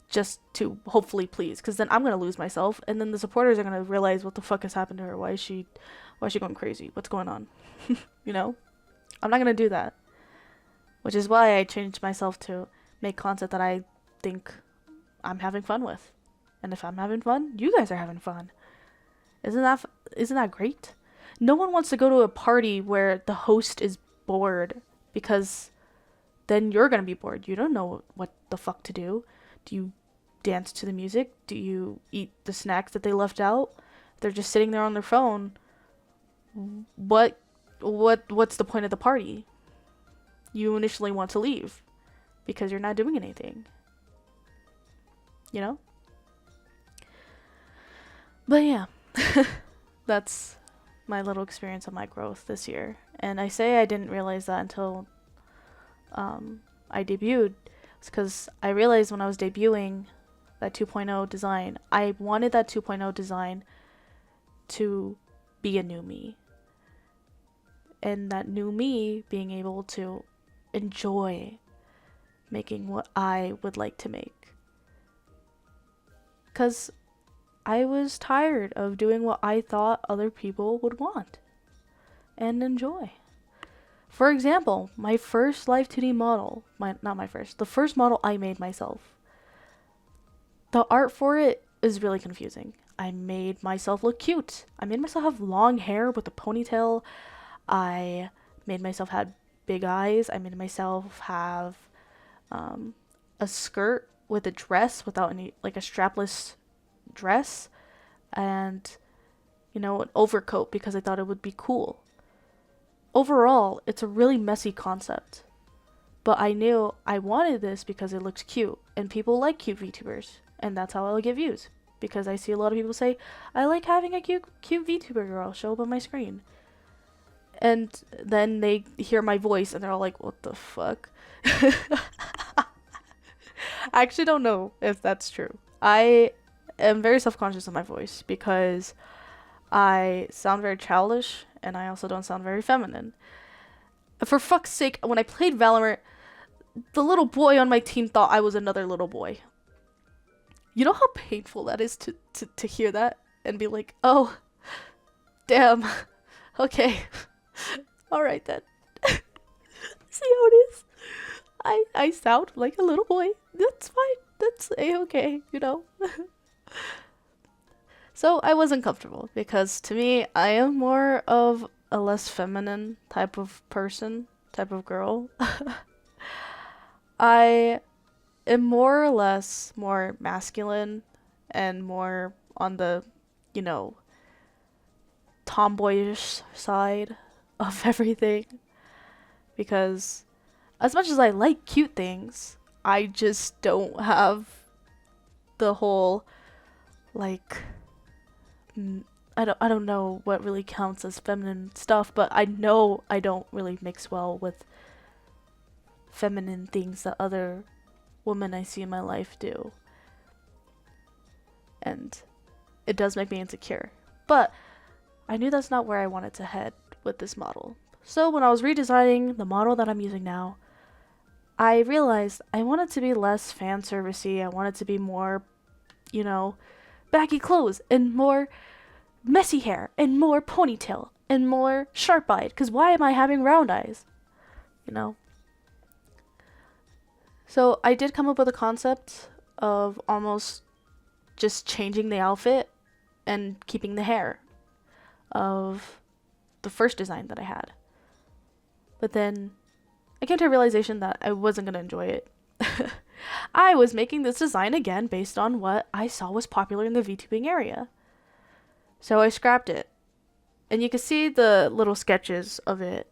Speaker 1: just to hopefully please? Because then I'm going to lose myself, and then the supporters are going to realize what the fuck has happened to her. Why is she going crazy? What's going on? You know? I'm not going to do that. Which is why I changed myself to make content that I think I'm having fun with. And if I'm having fun, you guys are having fun. Isn't that great? No one wants to go to a party where the host is bored, because then you're going to be bored. You don't know what the fuck to do. Do you dance to the music? Do you eat the snacks that they left out? They're just sitting there on their phone. What's the point of the party? You initially want to leave because you're not doing anything. You know? But yeah, that's my little experience of my growth this year. And I say I didn't realize that until I debuted. It's because I realized when I was debuting that 2.0 design, I wanted that 2.0 design to be a new me. And that new me being able to enjoy making what I would like to make. Because I was tired of doing what I thought other people would want and enjoy. For example, my first live 2D model, the first model I made myself. The art for it is really confusing. I made myself look cute. I made myself have long hair with a ponytail. I made myself have big eyes. I made myself have a skirt with a dress without any, like a strapless dress, and an overcoat because I thought it would be cool. Overall, it's a really messy concept, but I knew I wanted this because it looks cute and people like cute VTubers, and that's how I'll get views, because I see a lot of people say, I like having a cute VTuber girl show up on my screen. And then they hear my voice and they're all like, what the fuck? I actually don't know if that's true. I am very self-conscious of my voice because I sound very childish and I also don't sound very feminine. For fuck's sake, when I played Valorant, the little boy on my team thought I was another little boy. You know how painful that is to hear that and be like, oh, damn, okay, all right then. See how it is? I sound like a little boy. That's fine. That's a-okay, you know? So I wasn't comfortable because to me, I am more of a less feminine type of person, type of girl. I am more or less more masculine and more on the, you know, tomboyish side of everything. Because as much as I like cute things, I just don't have the whole, like, I don't know what really counts as feminine stuff, but I know I don't really mix well with feminine things that other women I see in my life do. And it does make me insecure. But I knew that's not where I wanted to head with this model. So when I was redesigning the model that I'm using now, I realized I wanted to be less fan servicey. I wanted to be more, you know, baggy clothes and more messy hair and more ponytail and more sharp-eyed. Because why am I having round eyes? You know? So I did come up with a concept of almost just changing the outfit and keeping the hair of the first design that I had. But then I came to a realization that I wasn't going to enjoy it. I was making this design again based on what I saw was popular in the VTubing area. So I scrapped it. And you can see the little sketches of it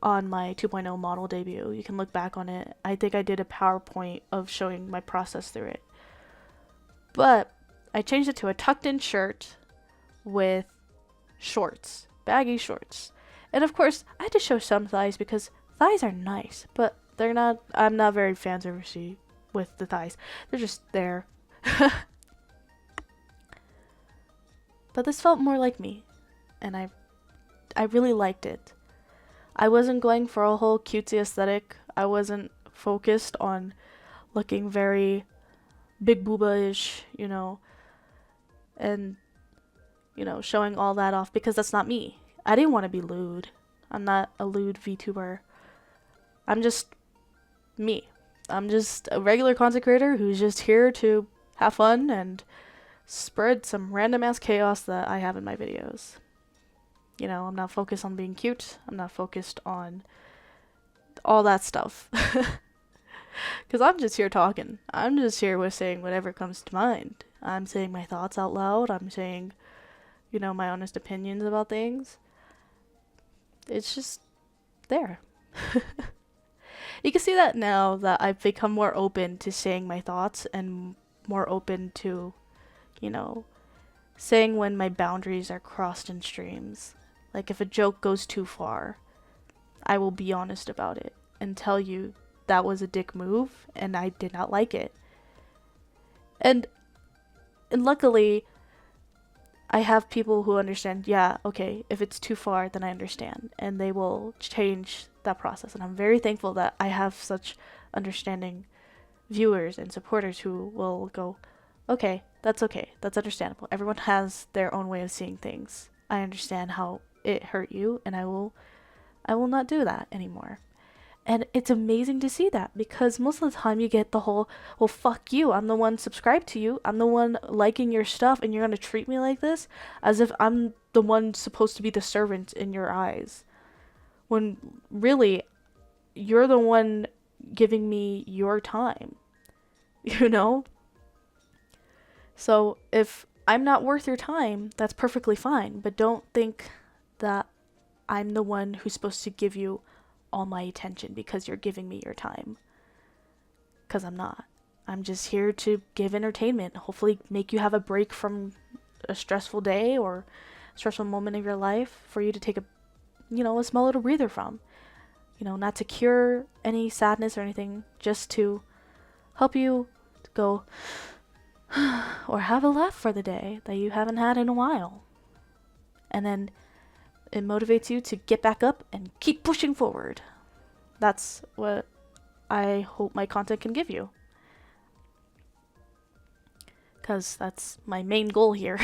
Speaker 1: on my 2.0 model debut. You can look back on it. I think I did a PowerPoint of showing my process through it. But I changed it to a tucked in shirt with shorts, baggy shorts. And of course, I had to show some thighs because thighs are nice, but they're not, I'm not very fan servicey with the thighs. They're just there. But this felt more like me, and I really liked it. I wasn't going for a whole cutesy aesthetic. I wasn't focused on looking very big booba-ish, you know, and, you know, showing all that off because that's not me. I didn't want to be lewd. I'm not a lewd VTuber. I'm just me. I'm just a regular content creator who's just here to have fun and spread some random ass chaos that I have in my videos. You know, I'm not focused on being cute. I'm not focused on all that stuff. Because I'm just here talking. I'm just here with saying whatever comes to mind. I'm saying my thoughts out loud. I'm saying, you know, my honest opinions about things. It's just there. You can see that now that I've become more open to saying my thoughts and more open to, you know, saying when my boundaries are crossed in streams. Like if a joke goes too far, I will be honest about it and tell you that was a dick move and I did not like it. And luckily, I have people who understand, yeah, okay, if it's too far, then I understand. And they will change that process. And I'm very thankful that I have such understanding viewers and supporters who will go, okay, that's understandable. Everyone has their own way of seeing things. I understand how it hurt you, and I will not do that anymore. And it's amazing to see that because most of the time you get the whole, well, fuck you. I'm the one subscribed to you. I'm the one liking your stuff and you're going to treat me like this as if I'm the one supposed to be the servant in your eyes. When really, you're the one giving me your time, you know? So if I'm not worth your time, that's perfectly fine. But don't think that I'm the one who's supposed to give you all my attention because you're giving me your time. Because I'm not. I'm just here to give entertainment. Hopefully make you have a break from a stressful day or stressful moment of your life for you to take a, you know, a small little breather from. You know, not to cure any sadness or anything, just to help you go, or have a laugh for the day that you haven't had in a while. And then it motivates you to get back up and keep pushing forward. That's what I hope my content can give you. Because that's my main goal here.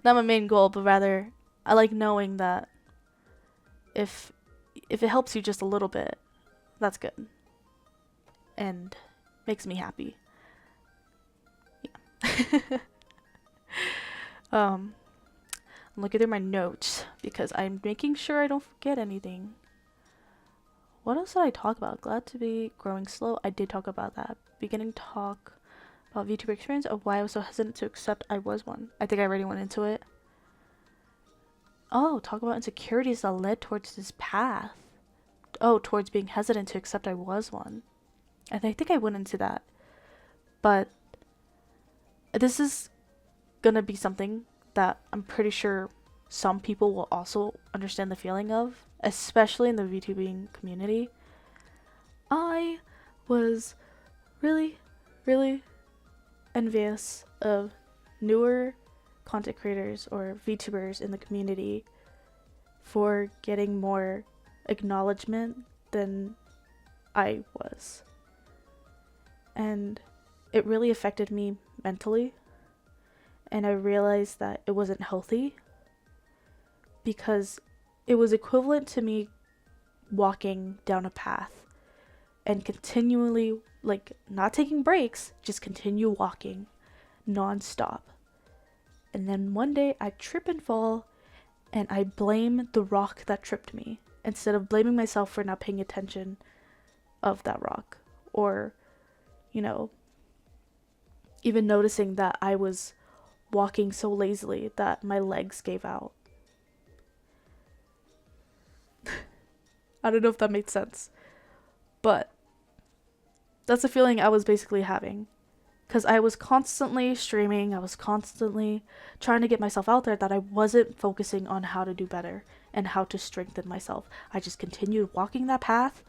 Speaker 1: Not my main goal, but rather I like knowing that if it helps you just a little bit, that's good. And makes me happy. Yeah. I'm looking through my notes because I'm making sure I don't forget anything. What else did I talk about? Glad to be growing slow. I did talk about that. Beginning talk about VTuber experience of why I was so hesitant to accept I was one. I think I already went into it. Oh, talk about insecurities that led towards this path. Oh, towards being hesitant to accept I was one. I think I went into that. But this is gonna be something that I'm pretty sure some people will also understand the feeling of, especially in the VTubing community. I was really, really envious of newer content creators or VTubers in the community for getting more acknowledgement than I was. And it really affected me mentally. And I realized that it wasn't healthy because it was equivalent to me walking down a path and continually, like, not taking breaks, just continue walking non-stop. And then one day I trip and fall and I blame the rock that tripped me instead of blaming myself for not paying attention of that rock, or, you know, even noticing that I was walking so lazily that my legs gave out. I don't know if that made sense, but that's a feeling I was basically having, because I was constantly streaming, I was constantly trying to get myself out there, that I wasn't focusing on how to do better and how to strengthen myself. I just continued walking that path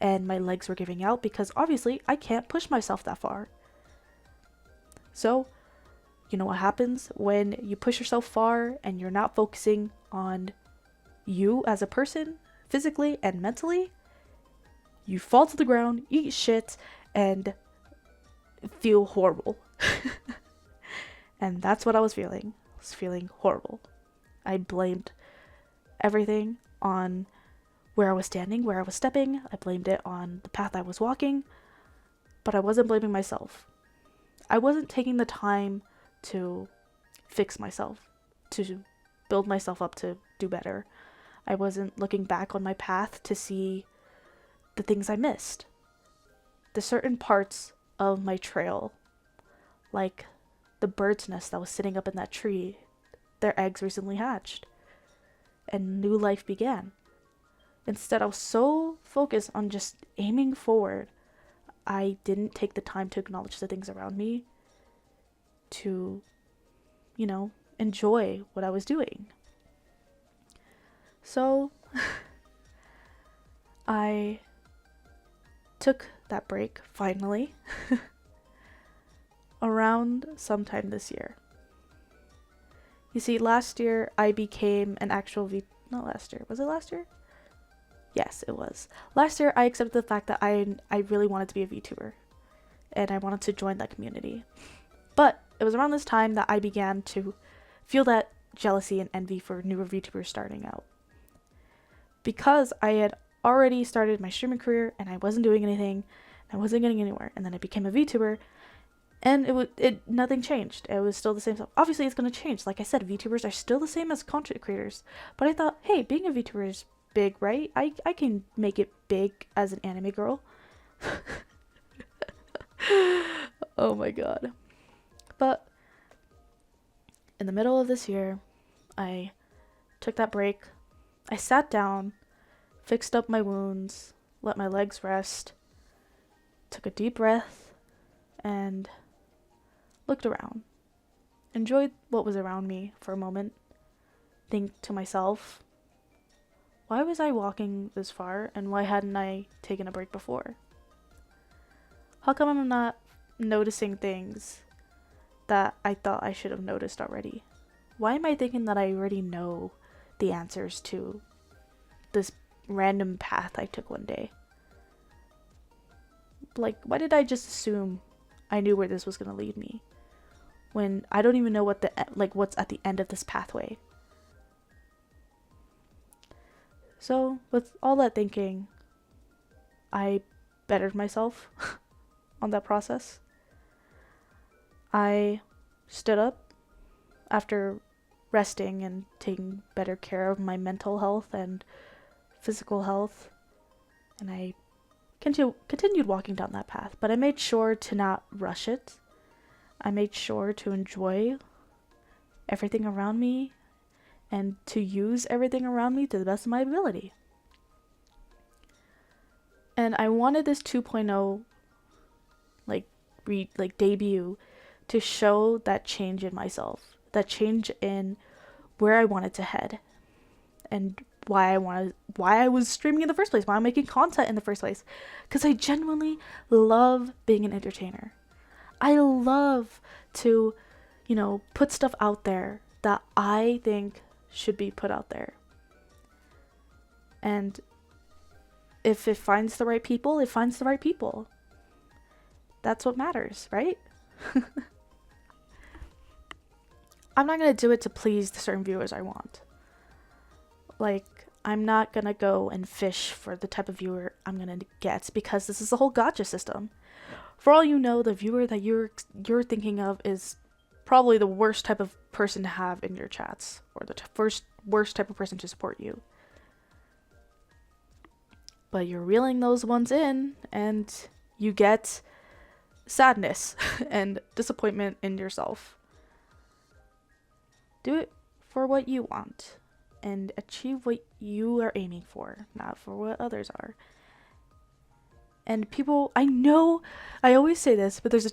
Speaker 1: and my legs were giving out because obviously I can't push myself that far. So, you know what happens when you push yourself far and you're not focusing on you as a person, physically and mentally? You fall to the ground, eat shit, and feel horrible. And that's what I was feeling. I was feeling horrible. I blamed everything on where I was standing, where I was stepping. I blamed it on the path I was walking, but I wasn't blaming myself. I wasn't taking the time to fix myself, to build myself up to do better. I wasn't looking back on my path to see the things I missed. The certain parts of my trail, like the bird's nest that was sitting up in that tree, their eggs recently hatched, and new life began. Instead, I was so focused on just aiming forward, I didn't take the time to acknowledge the things around me, to, you know, enjoy what I was doing. So, I took that break, finally, around sometime this year. You see, last year I became an actual not last year, was it last year? Yes, it was. Last year I accepted the fact that I really wanted to be a VTuber, and I wanted to join that community. But it was around this time that I began to feel that jealousy and envy for newer VTubers starting out. Because I had already started my streaming career and I wasn't doing anything, I wasn't getting anywhere, and then I became a VTuber, and nothing changed. It was still the same stuff. Obviously, it's going to change. Like I said, VTubers are still the same as content creators. But I thought, hey, being a VTuber is big, right? I can make it big as an anime girl. Oh my god. But in the middle of this year, I took that break. I sat down, fixed up my wounds, let my legs rest, took a deep breath, and looked around. Enjoyed what was around me for a moment. Think to myself, why was I walking this far, and why hadn't I taken a break before? How come I'm not noticing things that I thought I should have noticed already? Why am I thinking that I already know the answers to this random path I took one day? Like, why did I just assume I knew where this was going to lead me when I don't even know what's at the end of this pathway? So, with all that thinking, I bettered myself on that process. I stood up after resting and taking better care of my mental health and physical health, and I continued walking down that path, but I made sure to not rush it. I made sure to enjoy everything around me and to use everything around me to the best of my ability. And I wanted this 2.0 debut to show that change in myself, that change in where I wanted to head, and why I was streaming in the first place, why I'm making content in the first place. Because I genuinely love being an entertainer. I love to, put stuff out there that I think should be put out there. And if it finds the right people, it finds the right people. That's what matters, right? I'm not going to do it to please the certain viewers I want. Like, I'm not going to go and fish for the type of viewer I'm going to get, because this is a whole gotcha system. For all you know, the viewer that you're thinking of is probably the worst type of person to have in your chats, or the worst type of person to support you. But you're reeling those ones in, and you get sadness and disappointment in yourself. Do it for what you want and achieve what you are aiming for, not for what others are. And people, I know, I always say this, but there's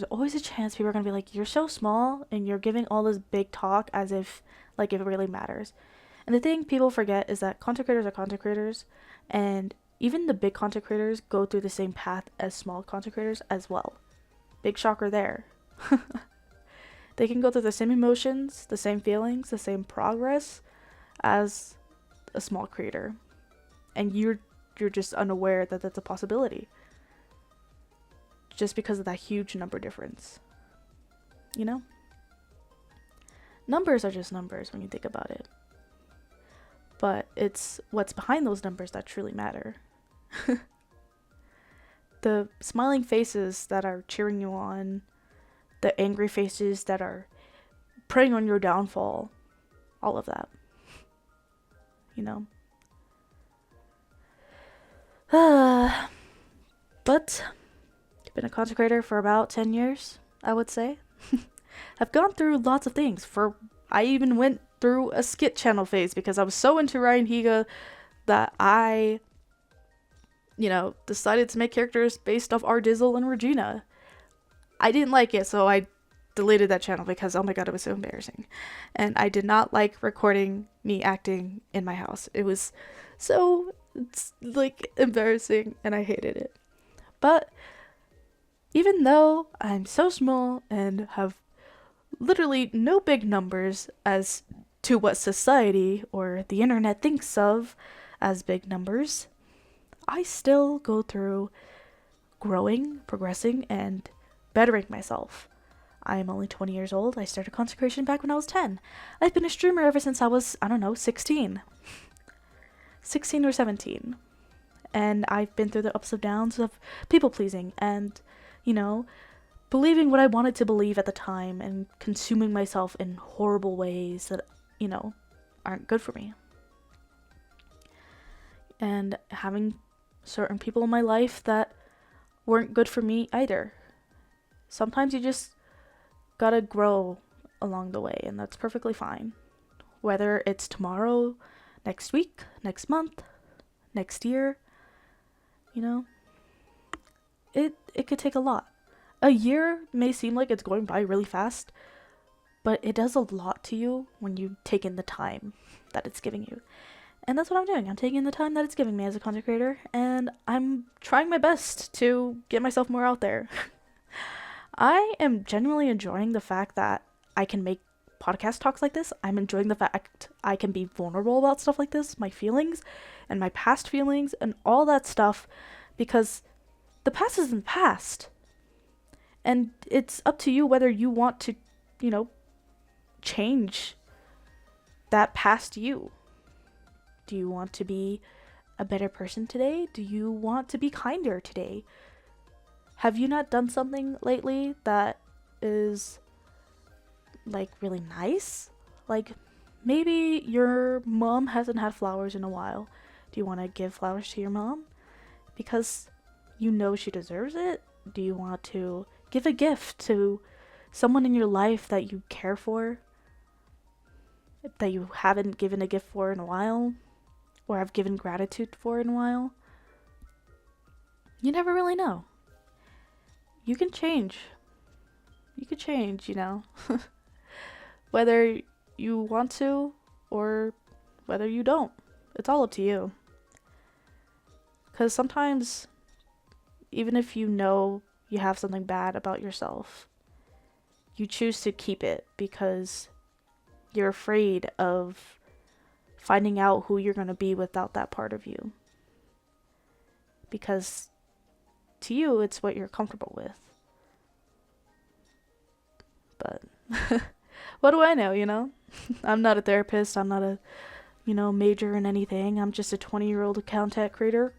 Speaker 1: always a chance people are going to be like, you're so small and you're giving all this big talk as if like it really matters. And the thing people forget is that content creators are content creators, and even the big content creators go through the same path as small content creators as well. Big shocker there. They can go through the same emotions, the same feelings, the same progress as a small creator. And you're just unaware that that's a possibility. Just because of that huge number difference. Numbers are just numbers when you think about it. But it's what's behind those numbers that truly matter. The smiling faces that are cheering you on, the angry faces that are preying on your downfall, all of that. But I've been a content creator for about 10 years, I would say. I've gone through lots of things. I even went through a skit channel phase because I was so into Ryan Higa that I decided to make characters based off R. Dizzle and Regina. I didn't like it, so I deleted that channel because, oh my god, it was so embarrassing. And I did not like recording me acting in my house. It was so, embarrassing, and I hated it. But even though I'm so small and have literally no big numbers as to what society or the internet thinks of as big numbers, I still go through growing, progressing, and bettering myself. I am only 20 years old. I started content creation back when I was 10. I've been a streamer ever since I was, 16. 16 or 17. And I've been through the ups and downs of people pleasing and, believing what I wanted to believe at the time and consuming myself in horrible ways that, aren't good for me. And having certain people in my life that weren't good for me either. Sometimes you just gotta grow along the way, and that's perfectly fine. Whether it's tomorrow, next week, next month, next year, it could take a lot. A year may seem like it's going by really fast, but it does a lot to you when you take in the time that it's giving you. And that's what I'm doing. I'm taking the time that it's giving me as a content creator, and I'm trying my best to get myself more out there. I am genuinely enjoying the fact that I can make podcast talks like this. I'm enjoying the fact I can be vulnerable about stuff like this, my feelings and my past feelings and all that stuff, because the past is in the past. And it's up to you whether you want to, change that past you. Do you want to be a better person today? Do you want to be kinder today? Have you not done something lately that is like really nice? Like maybe your mom hasn't had flowers in a while. Do you want to give flowers to your mom because you know she deserves it? Do you want to give a gift to someone in your life that you care for, that you haven't given a gift for in a while, or have given gratitude for in a while? You never really know. You can change. You could change, whether you want to or whether you don't. It's all up to you. Because sometimes, even if you know you have something bad about yourself, you choose to keep it because you're afraid of finding out who you're going to be without that part of you. Because to you, it's what you're comfortable with. But what do I know, I'm not a therapist. I'm not a, major in anything. I'm just a 20-year-old content creator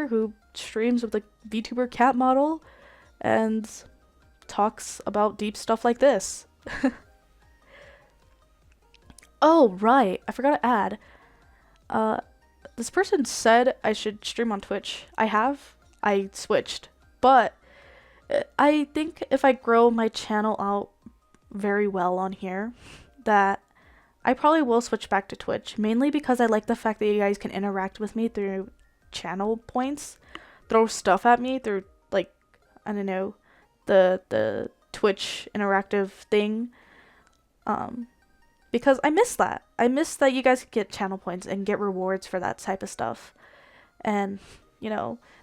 Speaker 1: who streams with a VTuber cat model and talks about deep stuff like this. Oh, right. I forgot to add. This person said I should stream on Twitch. I switched. But I think if I grow my channel out very well on here, that I probably will switch back to Twitch. Mainly because I like the fact that you guys can interact with me through channel points. Throw stuff at me through, I don't know, the Twitch interactive thing. Because I miss that. I miss that you guys could get channel points and get rewards for that type of stuff. And,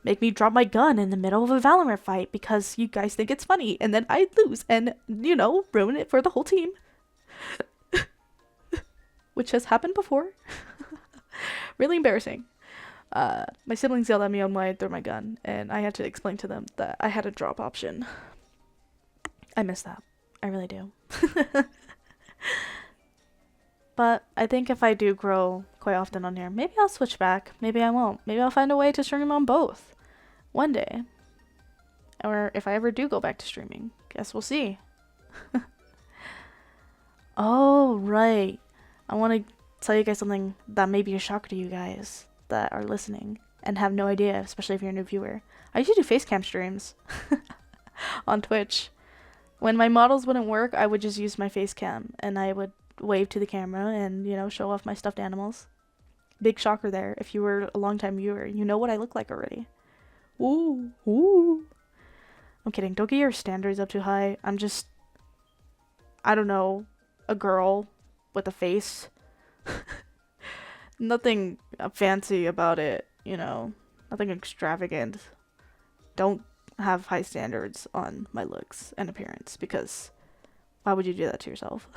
Speaker 1: make me drop my gun in the middle of a Valorant fight because you guys think it's funny. And then I lose and, ruin it for the whole team. Which has happened before. Really embarrassing. My siblings yelled at me on when I threw my gun. And I had to explain to them that I had a drop option. I miss that. I really do. But I think if I do grow quite often on here, maybe I'll switch back. Maybe I won't. Maybe I'll find a way to stream on both. One day. Or if I ever do go back to streaming. Guess we'll see. Oh, right. I want to tell you guys something that may be a shocker to you guys that are listening and have no idea, especially if you're a new viewer. I used to do face cam streams on Twitch. When my models wouldn't work, I would just use my face cam and I would wave to the camera and, show off my stuffed animals. Big shocker there. If you were a long-time viewer, you know what I look like already. Ooh, ooh. I'm kidding. Don't get your standards up too high. I'm just, I don't know, a girl with a face. Nothing fancy about it, nothing extravagant. Don't have high standards on my looks and appearance because why would you do that to yourself?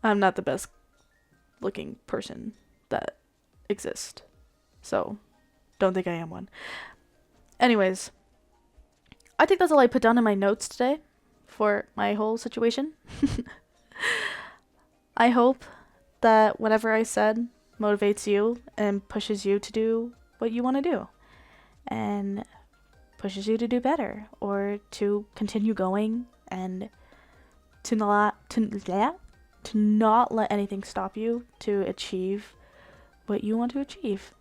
Speaker 1: I'm not the best looking person that exists. So, don't think I am one. Anyways, I think that's all I put down in my notes today for my whole situation. I hope that whatever I said motivates you and pushes you to do what you want to do. And pushes you to do better or to continue going and to not let anything stop you to achieve what you want to achieve.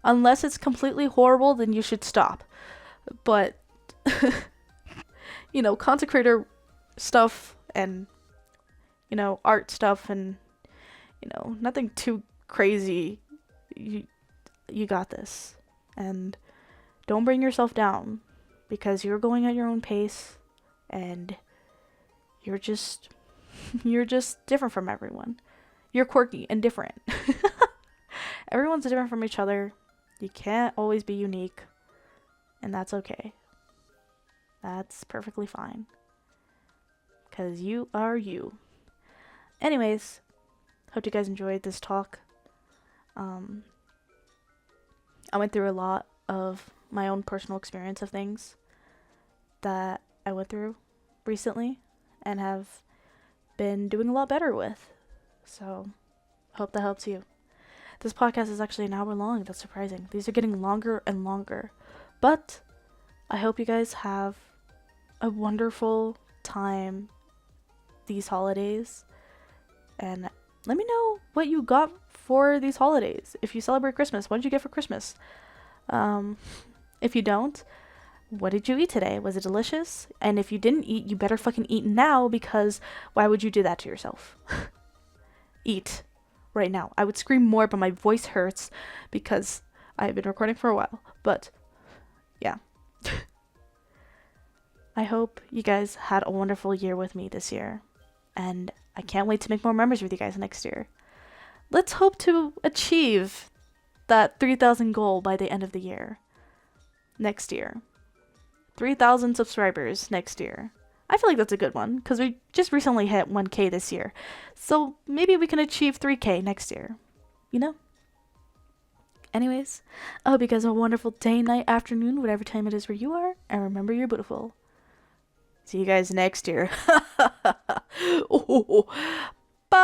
Speaker 1: Unless it's completely horrible, then you should stop. But, content creator stuff and, art stuff and, nothing too crazy. You got this. And don't bring yourself down because you're going at your own pace and you're just different from everyone. You're quirky and different. Everyone's different from each other. You can't always be unique. And that's okay. That's perfectly fine. Because you are you. Anyways, hope you guys enjoyed this talk. I went through a lot of my own personal experience of things that I went through recently and have been doing a lot better with. So, hope that helps you. This podcast is actually an hour long. That's surprising. These are getting longer and longer. But I hope you guys have a wonderful time these holidays. And let me know what you got for these holidays. If you celebrate Christmas, what did you get for Christmas? If you don't, what did you eat today? Was it delicious? And if you didn't eat, you better fucking eat now, because why would you do that to yourself? Eat right now. I would scream more, but my voice hurts because I've been recording for a while. But yeah. I hope you guys had a wonderful year with me this year. And I can't wait to make more memories with you guys next year. Let's hope to achieve that 3,000 goal by the end of the year. Next year. 3,000 subscribers next year. I feel like that's a good one, because we just recently hit 1K this year. So maybe we can achieve 3K next year. You know? Anyways, I hope you guys have a wonderful day, night, afternoon, whatever time it is where you are. And remember, you're beautiful. See you guys next year. Oh,